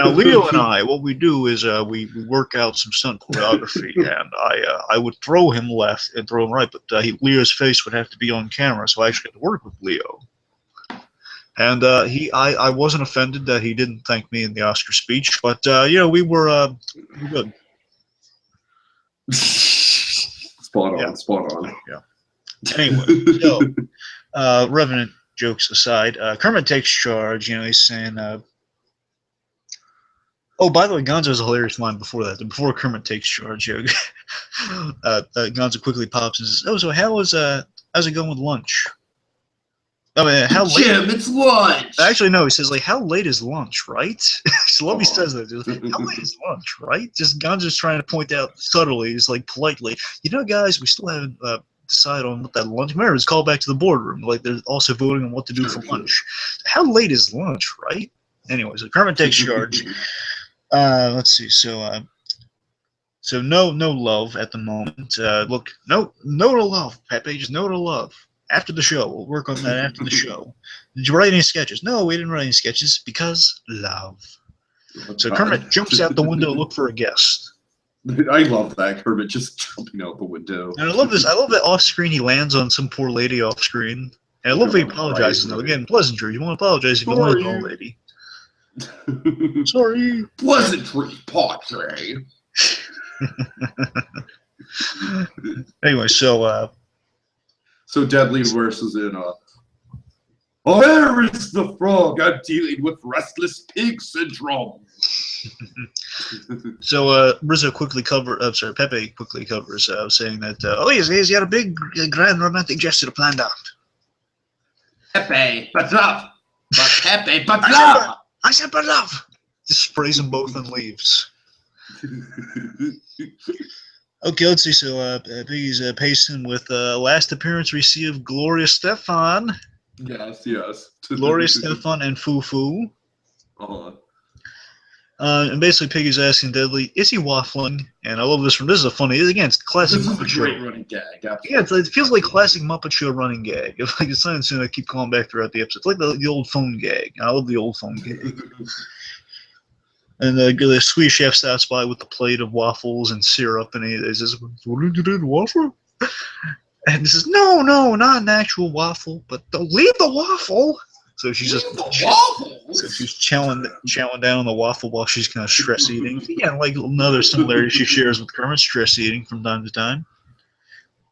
Leo and I, what we do is we work out some stunt choreography, and I would throw him left and throw him right, but Leo's face would have to be on camera, so I actually had to work with Leo. And I wasn't offended that he didn't thank me in the Oscar speech, but you know, we were good. Spot on. Yeah. Anyway, so Revenant jokes aside, Kermit takes charge. You know, he's saying, "Oh, by the way, Gonzo has a hilarious line before that. Before Kermit takes charge, Gonzo quickly pops and says, "Oh, so how's it going with lunch?" I mean, how late? Jim, it's lunch. Actually, no. He says like, "How late is lunch?" Right? So love he says that. How late is lunch? Right? Just Gonzo's trying to point out subtly, just like politely. You know, guys, we still haven't decided on what that lunch. Remember, it's called back to the boardroom. Like they're also voting on what to do for lunch. How late is lunch? Right? Anyway, so Kermit takes charge. Let's see. So no love at the moment. Look, no to love, Pepe. Just no to love. After the show, we'll work on that after the show. Did you write any sketches? No, we didn't write any sketches because love. So Kermit jumps out the window to look for a guest. I love that, Kermit just jumping out the window. And I love this. I love that off screen he lands on some poor lady off screen. And I love that he apologizes now. Again, pleasantry. You want to apologize if you land on a lady. Sorry. Pleasantry, Padre. Anyway, so Deadly versus in Where is the frog? I'm dealing with restless pig syndrome. So Rizzo quickly Pepe quickly covers, saying that, he had a big, grand romantic gesture planned out. Pepe, but love. But Pepe, but love. I said, but love. Just sprays them both and leaves. Okay, let's see. So Piggy's pacing with last appearance we see of Gloria Stefan. Yes. Gloria Stefan and Fufu. Uh-huh. And basically, Piggy's asking Deadly, is he waffling? And I love this one. This is a funny, again, it's classic This is Muppet a Show. great running gag. Absolutely. Yeah, it feels like classic Muppet Show running gag. It's not insane. I keep calling back throughout the episode. It's like the old phone gag. I love the old phone gag. And the Swedish chef stops by with the plate of waffles and syrup, and he says, "What did you do, waffle?" And he says, "No, not an actual waffle, but leave the waffle." So she's just chowing down on the waffle while she's kind of stress eating. Yeah, like another similarity she shares with Kermit, stress eating from time to time.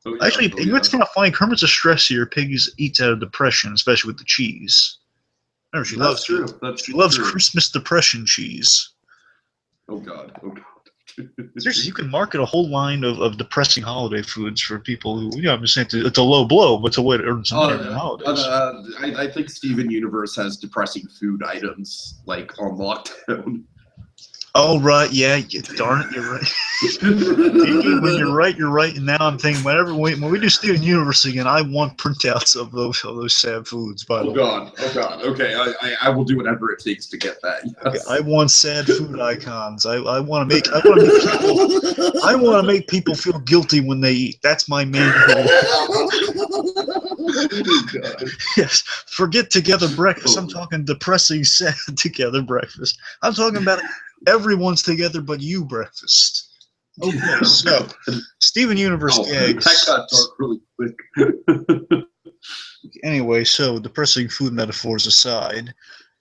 Oh, yeah. Actually, you know what's kind of funny? Kermit's a stress eater. Piggy eats out of depression, especially with the cheese. Remember, she loves Christmas depression cheese. Oh God. Seriously, you can market a whole line of depressing holiday foods for people who, I'm just saying it's a low blow, but it's a way to earn some money in the holidays. I think Steven Universe has depressing food items like on lockdown. Oh right, yeah, darn it, you're right. When you're right. And now I'm thinking, when we do Steven Universe again, I want printouts of those sad foods. By the way. Oh God. Okay, I will do whatever it takes to get that. Yes. Okay, I want sad food icons. I want to make people feel guilty when they eat. That's my main goal. Yes, forget together breakfast. I'm talking depressing, sad together breakfast. I'm talking about everyone's together but you breakfast. Okay, so Steven Universe gags. That got dark really quick. Anyway, so depressing food metaphors aside,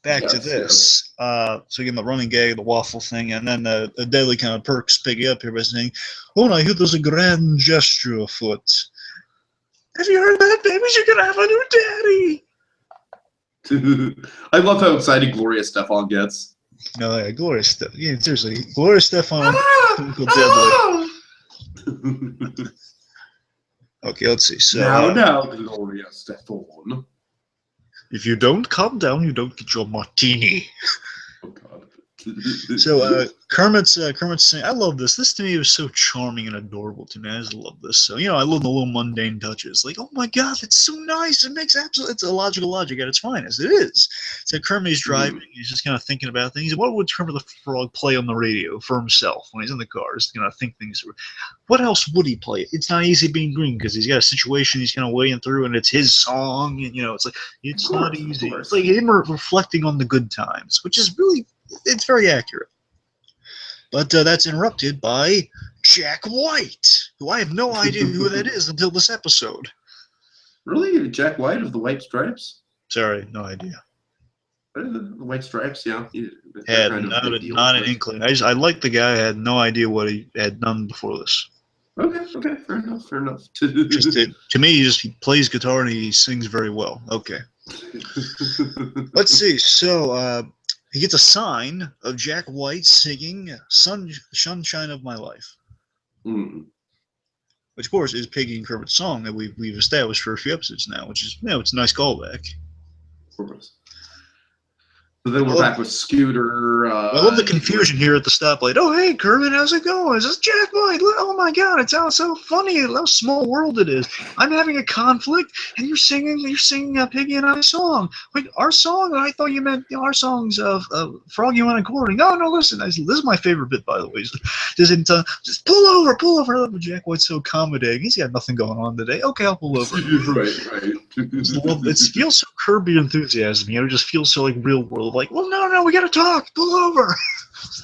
back to this. So again, the running gag, the waffle thing, and then the Deadly kind of perks Piggy up here by saying, "Oh, I hear there's a grand gesture afoot. Have you heard that, babies? You're gonna have a new daddy." I love how excited Gloria Stefan gets. No, yeah, Gloria Stefan. Yeah, seriously, Gloria Stefan, Uncle Deadly. Okay, let's see. So now, Gloria Stefan. If you don't calm down, you don't get your martini. Oh God. So Kermit's saying, I love this. This to me was so charming and adorable to me. I just love this. So I love the little mundane touches. Like, oh my God, it's so nice. It makes it's a logical logic at its finest. It is. So Kermit's driving. He's just kind of thinking about things. What would Kermit the Frog play on the radio for himself when he's in the car? Just kind of think things through. What else would he play? It's not easy being green because he's got a situation he's kind of weighing through, and it's his song. And it's like it's not easy. It's like him reflecting on the good times, which is really. It's very accurate. But that's interrupted by Jack White, who I have no idea who that is until this episode. Really? Jack White of the White Stripes? Sorry, no idea. The White Stripes, yeah. Had not an inkling. I like the guy. I had no idea what he had done before this. Okay, fair enough. To me, he plays guitar and he sings very well. Okay. Let's see. So, he gets a sign of Jack White singing Sunshine of My Life. Which, of course, is Piggy and Kermit's song that we've established for a few episodes now, which is, it's a nice callback. Of course. So then we're back with Scooter. I love the confusion here at the stoplight. Oh, hey, Kermit, how's it going? Is this Jack White? Oh, my God, it sounds so funny. How small world it is. I'm having a conflict, and you're singing Piggy and I's song. Wait, our song? I thought you meant our songs of Froggy Went According. Oh, no, listen. This is my favorite bit, by the way. Just pull over. Jack White's so accommodating. He's got nothing going on today. Okay, I'll pull over. Right. It feels so Curb Your Enthusiasm. It just feels so like real world. Like, well, no, we gotta talk. Pull over.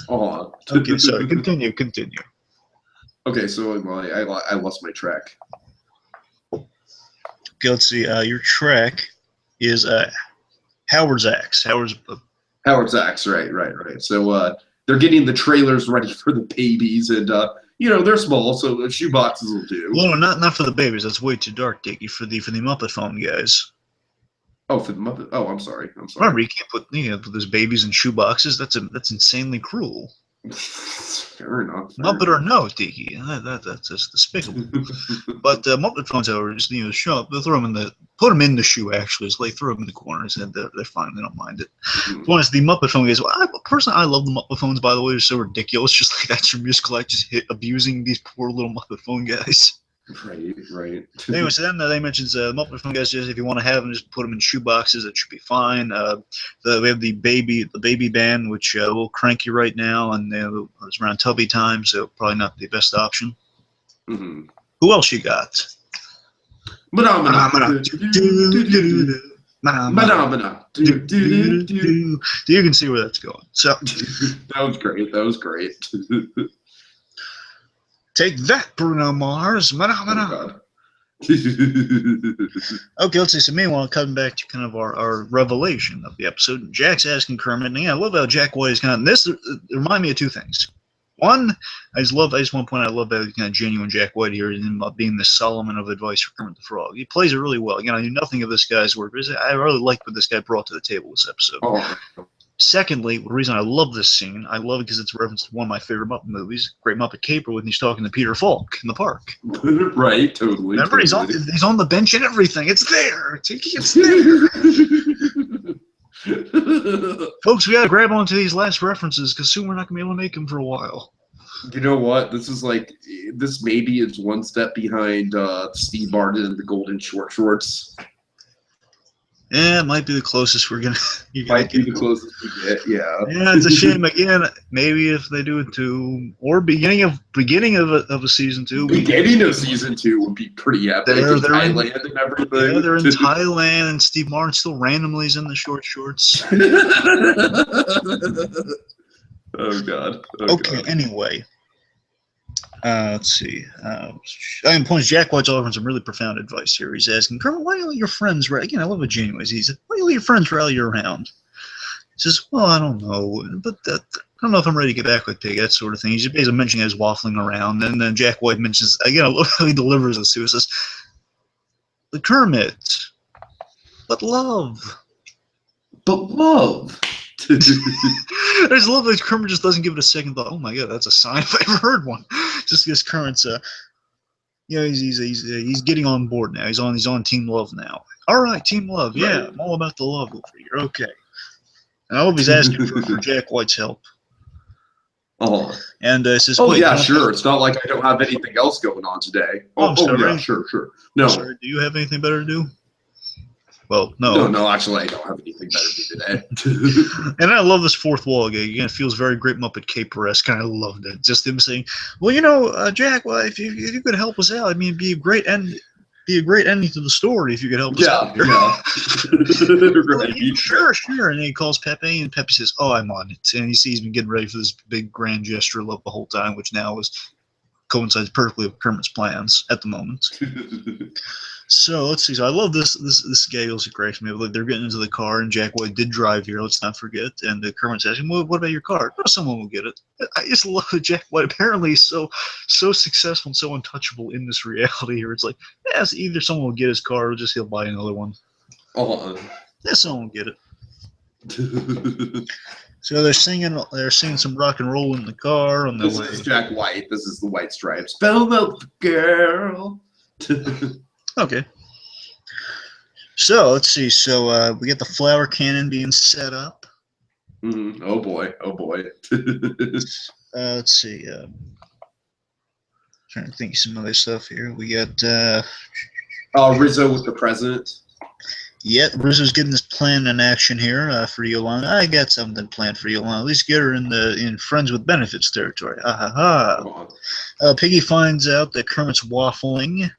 Oh. Okay, sorry. Continue. Okay, so I lost my track. Okay, let's see. Your track is Howard's Axe. Howard's Axe, right. So they're getting the trailers ready for the babies, and they're small, so shoe boxes will do. Well, no, not for the babies. That's way too dark, Dickie. For the Muppet phone guys. Oh, for the Muppet. Oh, I'm sorry. I'm sorry. Remember, you can't put those babies in shoe boxes. That's insanely cruel. Fair enough. Muppet or no, Tiki, that's just despicable. But Muppet phones, however, just show up. They'll put them in the shoe. Actually, so they throw them in the corners, and they're fine. They don't mind it. One is the Muppet phone guys. Well, personally, I love the Muppet phones. By the way, they're so ridiculous. Just like that's your musical act, just abusing these poor little Muppet phone guys. Right. Anyway, so then they mentions Muppet phone guys. Just if you want to have them, just put them in shoe boxes. That should be fine. We have the baby band, which will crank you right now, and it's around tubby time, so probably not the best option. Mm-hmm. Who else you got? Phenomena. You can see where that's going. So that was great. Take that, Bruno Mars. Oh, Okay, let's see. So meanwhile, coming back to kind of our revelation of the episode, Jack's asking Kermit, and I love how Jack White is kind of this. It reminded me of two things. One, I just want to point out, I love how kind of genuine Jack White here, and being the Solomon of advice for Kermit the Frog. He plays it really well. Again, I knew nothing of this guy's work, but I really liked what this guy brought to the table this episode. Oh. Secondly, the reason I love this scene, I love it because it's a reference to one of my favorite Muppet movies, Great Muppet Caper, when he's talking to Peter Falk in the park. Right, totally. Remember, totally. he's on the bench and everything. It's there. It's there. Folks, we got to grab onto these last references because soon we're not going to be able to make them for a while. You know what? This maybe is one step behind Steve Martin and the Golden Short Shorts. Yeah, it might be the closest we're gonna. Might be the closest we get. Yeah. Yeah, it's a shame. Again, maybe if they do it too, or beginning of a season 2. Beginning of season 2 would be pretty epic. They're in Thailand and everything. Yeah, they're in Thailand, and Steve Martin still randomly is in the short shorts. Oh God. Okay. God. Anyway. Let's see. I can point Jack White's offering some really profound advice here. He's asking, Kermit, why do you let your friends rally? Again, I love it genuine. He said, why do you let your friends rally you around? He says, well, I don't know, but I don't know if I'm ready to get back with Pig, that sort of thing. He's basically mentioning his waffling around, and then Jack White mentions, again, I love how he delivers this to us. He says, the Kermit, but love. But love. I just love that Kermit just doesn't give it a second thought. Oh my God, that's a sign if I ever heard one. Just because Kermit's, he's getting on board now. He's on Team Love now. All right, Team Love. Yeah, right. I'm all about the love over here. Okay. And I hope he's asking for Jack White's help. Oh. And says, oh yeah, sure. It's not like I don't have anything else going on today. Oh yeah, sure. No. Sorry, do you have anything better to do? Well, no. No, actually, I don't have anything better to do today. And I love this fourth wall again. Again, it feels very Great Muppet Caper-esque. Kind of loved it. Just him saying, well, Jack, well, if you could help us out, I mean, it'd be a great ending to the story if you could help us out here. Yeah. Right. Sure. And then he calls Pepe, and Pepe says, oh, I'm on it. And he sees me getting ready for this big grand gesture of love the whole time, which now coincides perfectly with Kermit's plans at the moment. So let's see. So I love this guy also cracks me up. Like they're getting into the car, and Jack White did drive here. Let's not forget. And Kermit's asking, well, "What about your car?" Oh, someone will get it. I just love that Jack White apparently is so successful and so untouchable in this reality here. It's like, yes, either someone will get his car, or just he'll buy another one. Yeah, someone will get it. So they're singing some rock and roll in the car on the way. This is Jack White. This is the White Stripes. Spell out the girl. Okay. So let's see. So we get the flower cannon being set up. Mm-hmm. Oh boy. Let's see. Trying to think of some other stuff here. We got Rizzo with the present. Yeah, Rizzo's getting this plan in action here for Yolanda. I got something planned for Yolanda. At least get her in friends with benefits territory. Piggy finds out that Kermit's waffling.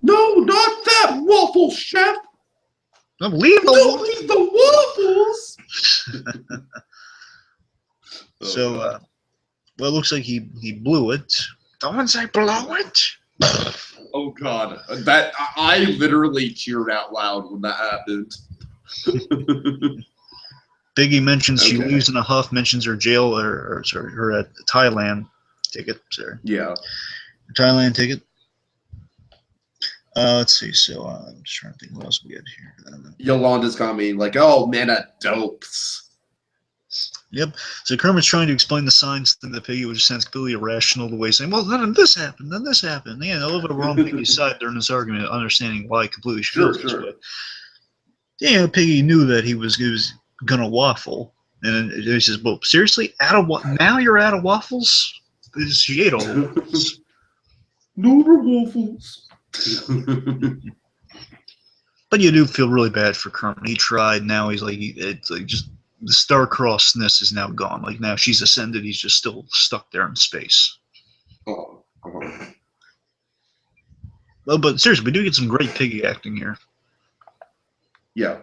No, not that waffle, chef. Don't leave the waffles. So, well, it looks like he blew it. Don't say blow it. Oh God, that I literally cheered out loud when that happened. Biggie mentions she leaves in a huff. Mentions her jail or her Thailand ticket. Sorry. Yeah. Thailand ticket. Let's see. So I'm just trying to think what else we had here. Yolanda's coming like, oh, man of dopes. Yep. So Kermit's trying to explain the signs to the Piggy, which sounds completely irrational. The way saying, "Well, then this happened, then this happened." Yeah, a little bit of on Piggy's side during this argument, understanding why he completely feels this way. Yeah, Piggy knew that he was gonna waffle, and he says, "Well, seriously, now you're out of waffles?" She ate all the waffles. No more waffles. But you do feel really bad for Kermit. He tried. Now he's like, it's like just the star-crossedness is now gone. Like now she's ascended. He's just still stuck there in space. Oh. Well, but seriously, we do get some great Piggy acting here. Yeah.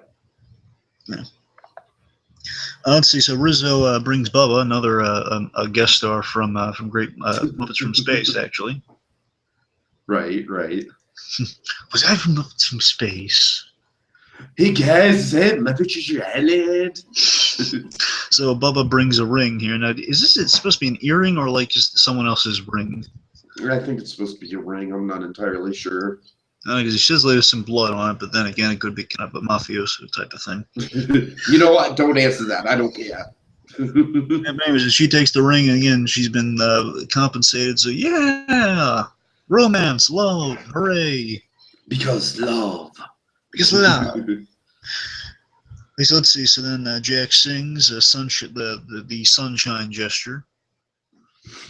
Let's see. So Rizzo brings Bubba, another a guest star from Great Muppets from Space, actually. Right. Was I from Muppets from Space? Hey guys, is that Muppet Island? So Bubba brings a ring here. Now, is this supposed to be an earring or like just someone else's ring? I think it's supposed to be a ring. I'm not entirely sure. Because he says there's some blood on it, but then again, it could be kind of a mafioso type of thing. You know what? Don't answer that. I don't care. And anyways, she takes the ring, and again, she's been compensated. So yeah, romance, love, hooray! Because love. Because love. So let's see. So then Jack sings the sunshine gesture.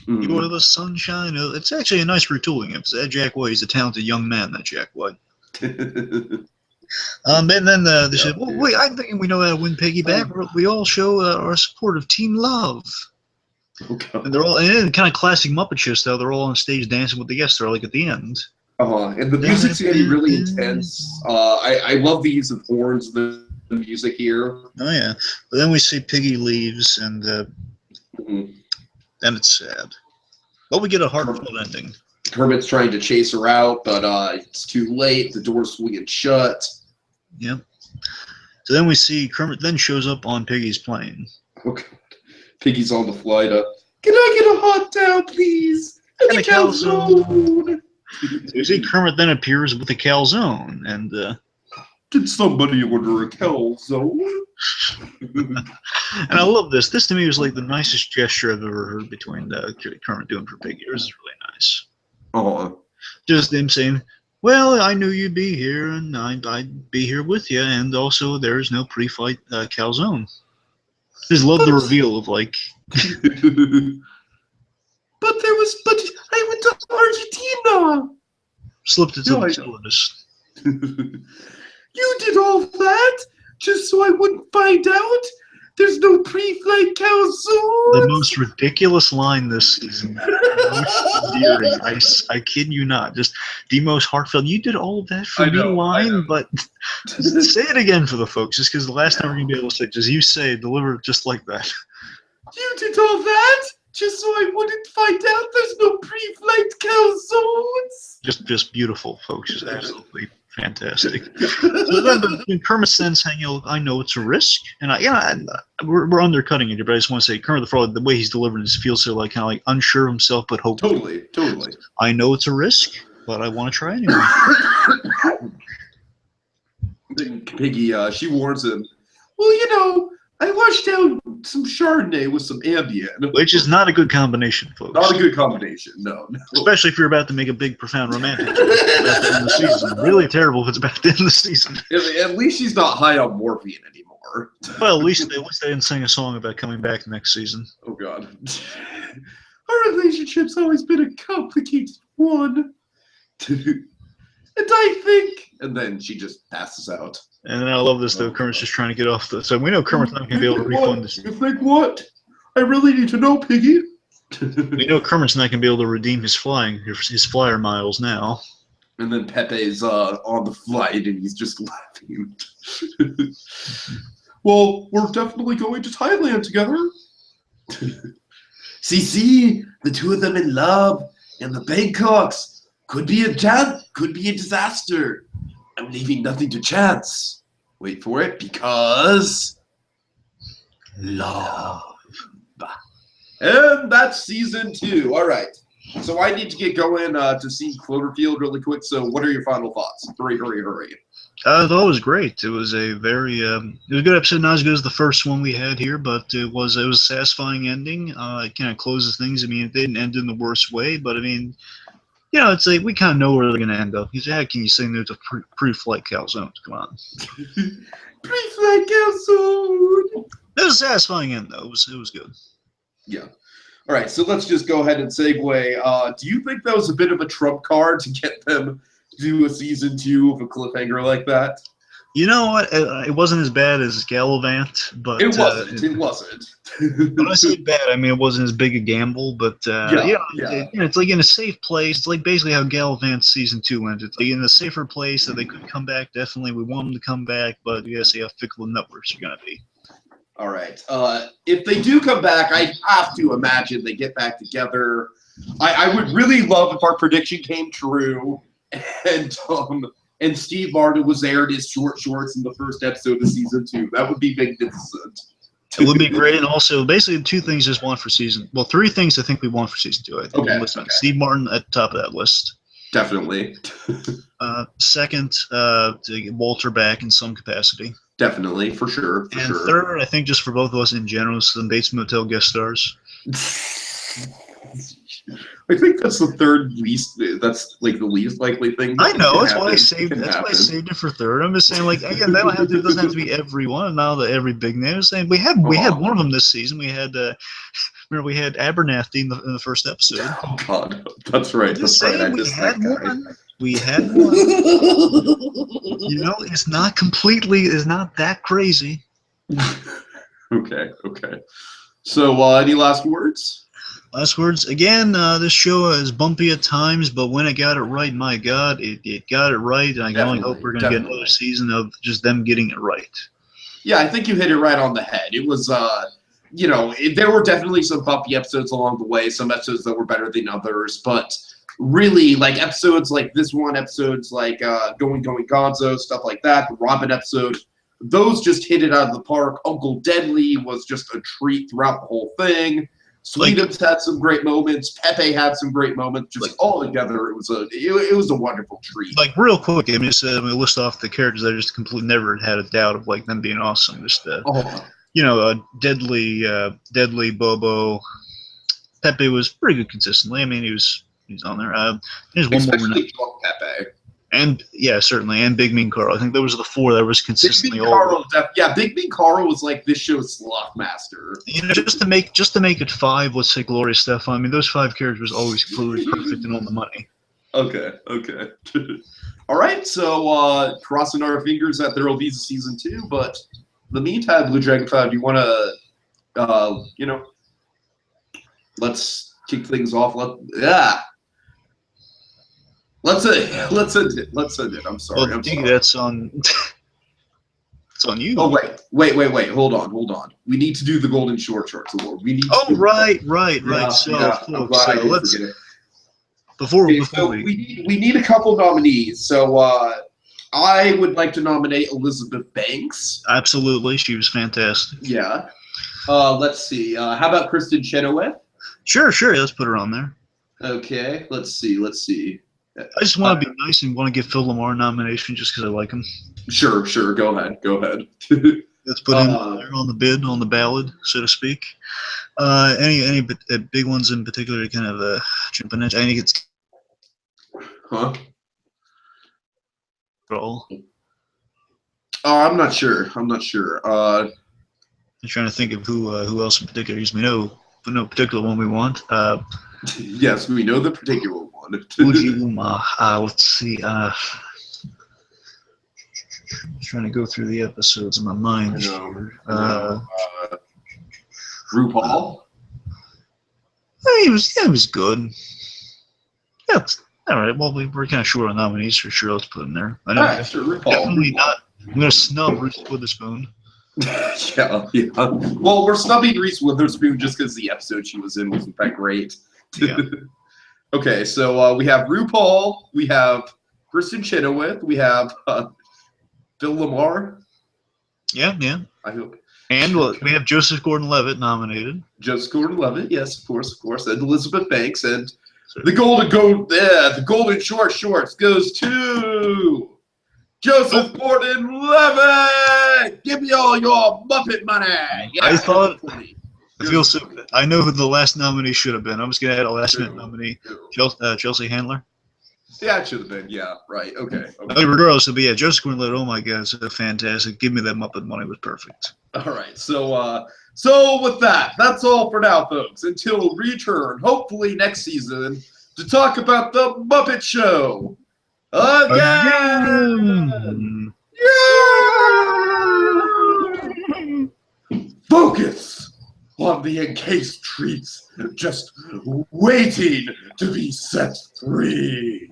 You go to the sunshine. It's actually a nice retooling. It's Jack White. He's a talented young man. That Jack White. And then they said, "Well, wait, I think we know how to win Piggy back. We all show our support of Team Love." Okay. And they're all, and in kind of classic Muppet Show style, they're all on stage dancing with the guests. They're like at the end. And the music's getting really intense. I love the use of horns in the music here. Oh yeah, but then we see Piggy leaves, and then it's sad. But we get a heartfelt ending. Kermit's trying to chase her out, but it's too late. The door's swinging shut. Yep. So then we see Kermit then shows up on Piggy's plane. Okay. Piggy's on the flight. Can I get a hot down, please? And a calzone. So you see Kermit then appears with a calzone, and did somebody order a calzone? And I love this. This to me was like the nicest gesture I've ever heard between Kermit doing for Piggy. It was really nice. Just them saying, "Well, I knew you'd be here, and I'd be here with you, and also there's no pre-flight calzone." Just love the reveal of like. But I went to Argentina. Slipped it to the syllabus. You did all that just so I wouldn't find out? There's no pre-flight calzone? The most ridiculous line this season. Most endearing. I kid you not. Just the most heartfelt. You did all of that for me line, but say it again for the folks, just because the last time we're going to be able to say, just you say, deliver it just like that. You did all that just so I wouldn't find out there's no pre-flight calzones? Just beautiful, folks. Just absolutely fantastic. So then Kermit then saying, I know it's a risk, and we're undercutting it here, but I just want to say Kermit the Frog, the way he's delivering this feels so like kind of like unsure of himself, but hopeful. Totally. I know it's a risk, but I want to try anyway. Piggy, she warns him. Well, I washed down some Chardonnay with some Ambien. Which is not a good combination, folks. Not a good combination, no. Especially if you're about to make a big, profound romantic joke about to end the season. Really terrible if it's about to end the season. At least she's not high on morphine anymore. Well, at least they didn't sing a song about coming back next season. Oh, God. Our relationship's always been a complicated one. And I think... And then she just passes out. And then I love this, though. Kermit's just trying to get off the... So we know Kermit's not going to be able to refund this. You think what? I really need to know, Piggy. We know Kermit's not going to be able to redeem his flyer miles now. And then Pepe's on the flight, and he's just laughing. Well, we're definitely going to Thailand together. See, the two of them in love, and the Bangkoks. Could be a disaster. I'm leaving nothing to chance. Wait for it, because love. And that's season 2. All right. So I need to get going to see Cloverfield really quick. So what are your final thoughts? Hurry, hurry, hurry. That was great. It was a very it was a good episode. Not as good as the first one we had here, but it was a satisfying ending. It kind of closes things. I mean, it didn't end in the worst way, but I mean, you know, it's like we kind of know where they're going to end up. You say, how can you say no to pre-flight calzones? Come on. Pre-flight calzone. It was a satisfying end, though. It was good. Yeah. All right, so let's just go ahead and segue. Do you think that was a bit of a trump card to get them to do a season 2 of a cliffhanger like that? You know what? It wasn't as bad as Gallivant, but it wasn't. It wasn't. When I say bad, I mean it wasn't as big a gamble. But it's like in a safe place. It's like basically how Gallivant's season 2 ended. It's like in a safer place that they could come back. Definitely, we want them to come back, but you gotta see how fickle the networks are gonna be. All right. If they do come back, I have to imagine they get back together. I would really love if our prediction came true, and Steve Martin was there in his short shorts in the first episode of season 2. That would be magnificent. It would be great, and also basically 2 things just want for season. Well, 3 things I think we want for season 2. I think okay. Steve Martin at the top of that list. Definitely. Second, to get Walter back in some capacity. Definitely, for sure. And third, I think just for both of us in general, some Bates Motel guest stars. I think that's the third least. That's like the least likely thing. I know. That's why I saved. That's why I saved it for third. I'm just saying, like again, that don't have to. It doesn't have to be every one. Now every big name. I'm saying we had one of them this season. We had. Remember, we had Abernathy in the first episode. Oh God, that's right. That's right. I just had one. We had one. You know, it's not completely. It's not that crazy. Okay. So, any last words? Last words. Again, this show is bumpy at times, but when it got it right, my God, it got it right. And I can only hope we're going to get another season of just them getting it right. Yeah, I think you hit it right on the head. It was, there were definitely some bumpy episodes along the way, some episodes that were better than others, but really, like, episodes like this one, episodes like Going Gonzo, stuff like that, the Robin episode, those just hit it out of the park. Uncle Deadly was just a treat throughout the whole thing. Sweetums had some great moments. Pepe had some great moments. Just all together, it was a wonderful treat. Like real quick, I mean, just list off the characters I just completely never had a doubt of like them being awesome. Just Deadly Bobo. Pepe was pretty good consistently. I mean, he's on there. There's one especially more. Pepe. And yeah, certainly, and Big Mean Carl. I think those are the 4 that was consistently Big Mean Carl, Big Mean Carl was like this show's sloth master. You know, just to make it 5, let's say Gloria Estefan. I mean, those 5 characters always completely perfect and on the money. Okay. All right, so crossing our fingers that there will be a season 2. But in the meantime, BlueDragonFive, do you want to, let's kick things off. Let's end it. I'm sorry. Well, that's on. It's on you. Oh wait. Hold on. We need to do the Golden Short Shorts Award. We need. Right. Yeah, So let's. We need a couple nominees. So I would like to nominate Elizabeth Banks. Absolutely, she was fantastic. Yeah. Let's see. How about Kristen Chenoweth? Sure. Let's put her on there. Okay. Let's see. I just want to be nice and want to give Phil Lamar a nomination just because I like him. Sure. Go ahead. Let's put him there on the ballot, so to speak. Any big ones in particular to kind of jump in? I think it's. Huh? All. I'm not sure. I'm trying to think of who else in particular. Because we know no particular one we want. Yes, we know the particular one. Let's see. Trying to go through the episodes in my mind. RuPaul. He was good. Yeah. All right. Well, we're kind of short on nominees for sure. Let's put him there. I know. All right, sure, RuPaul. Definitely not. I'm gonna snub Reese Witherspoon. Yeah. Well, we're snubbing Reese Witherspoon just because the episode she was in wasn't that great. Yeah. Okay, so we have RuPaul, we have Kristen Chenoweth, we have Phil Lamar. Yeah. I hope. And we have Joseph Gordon-Levitt nominated. Joseph Gordon-Levitt, yes, of course, and Elizabeth Banks, and The golden short shorts goes to Joseph Gordon-Levitt. Give me all your Muppet money. Yeah, I thought. $20. I know who the last nominee should have been. I'm just gonna add a last minute nominee, Chelsea Handler. Yeah, it should have been. Yeah, right. Okay. Regardless, but yeah, Joseph Gordon-Levitt. Oh my God, it's fantastic. Give me that Muppet money was perfect. All right. So with that, that's all for now, folks. Until we return, hopefully next season, to talk about the Muppet Show again. Yeah! Focus on the encased treats, just waiting to be set free.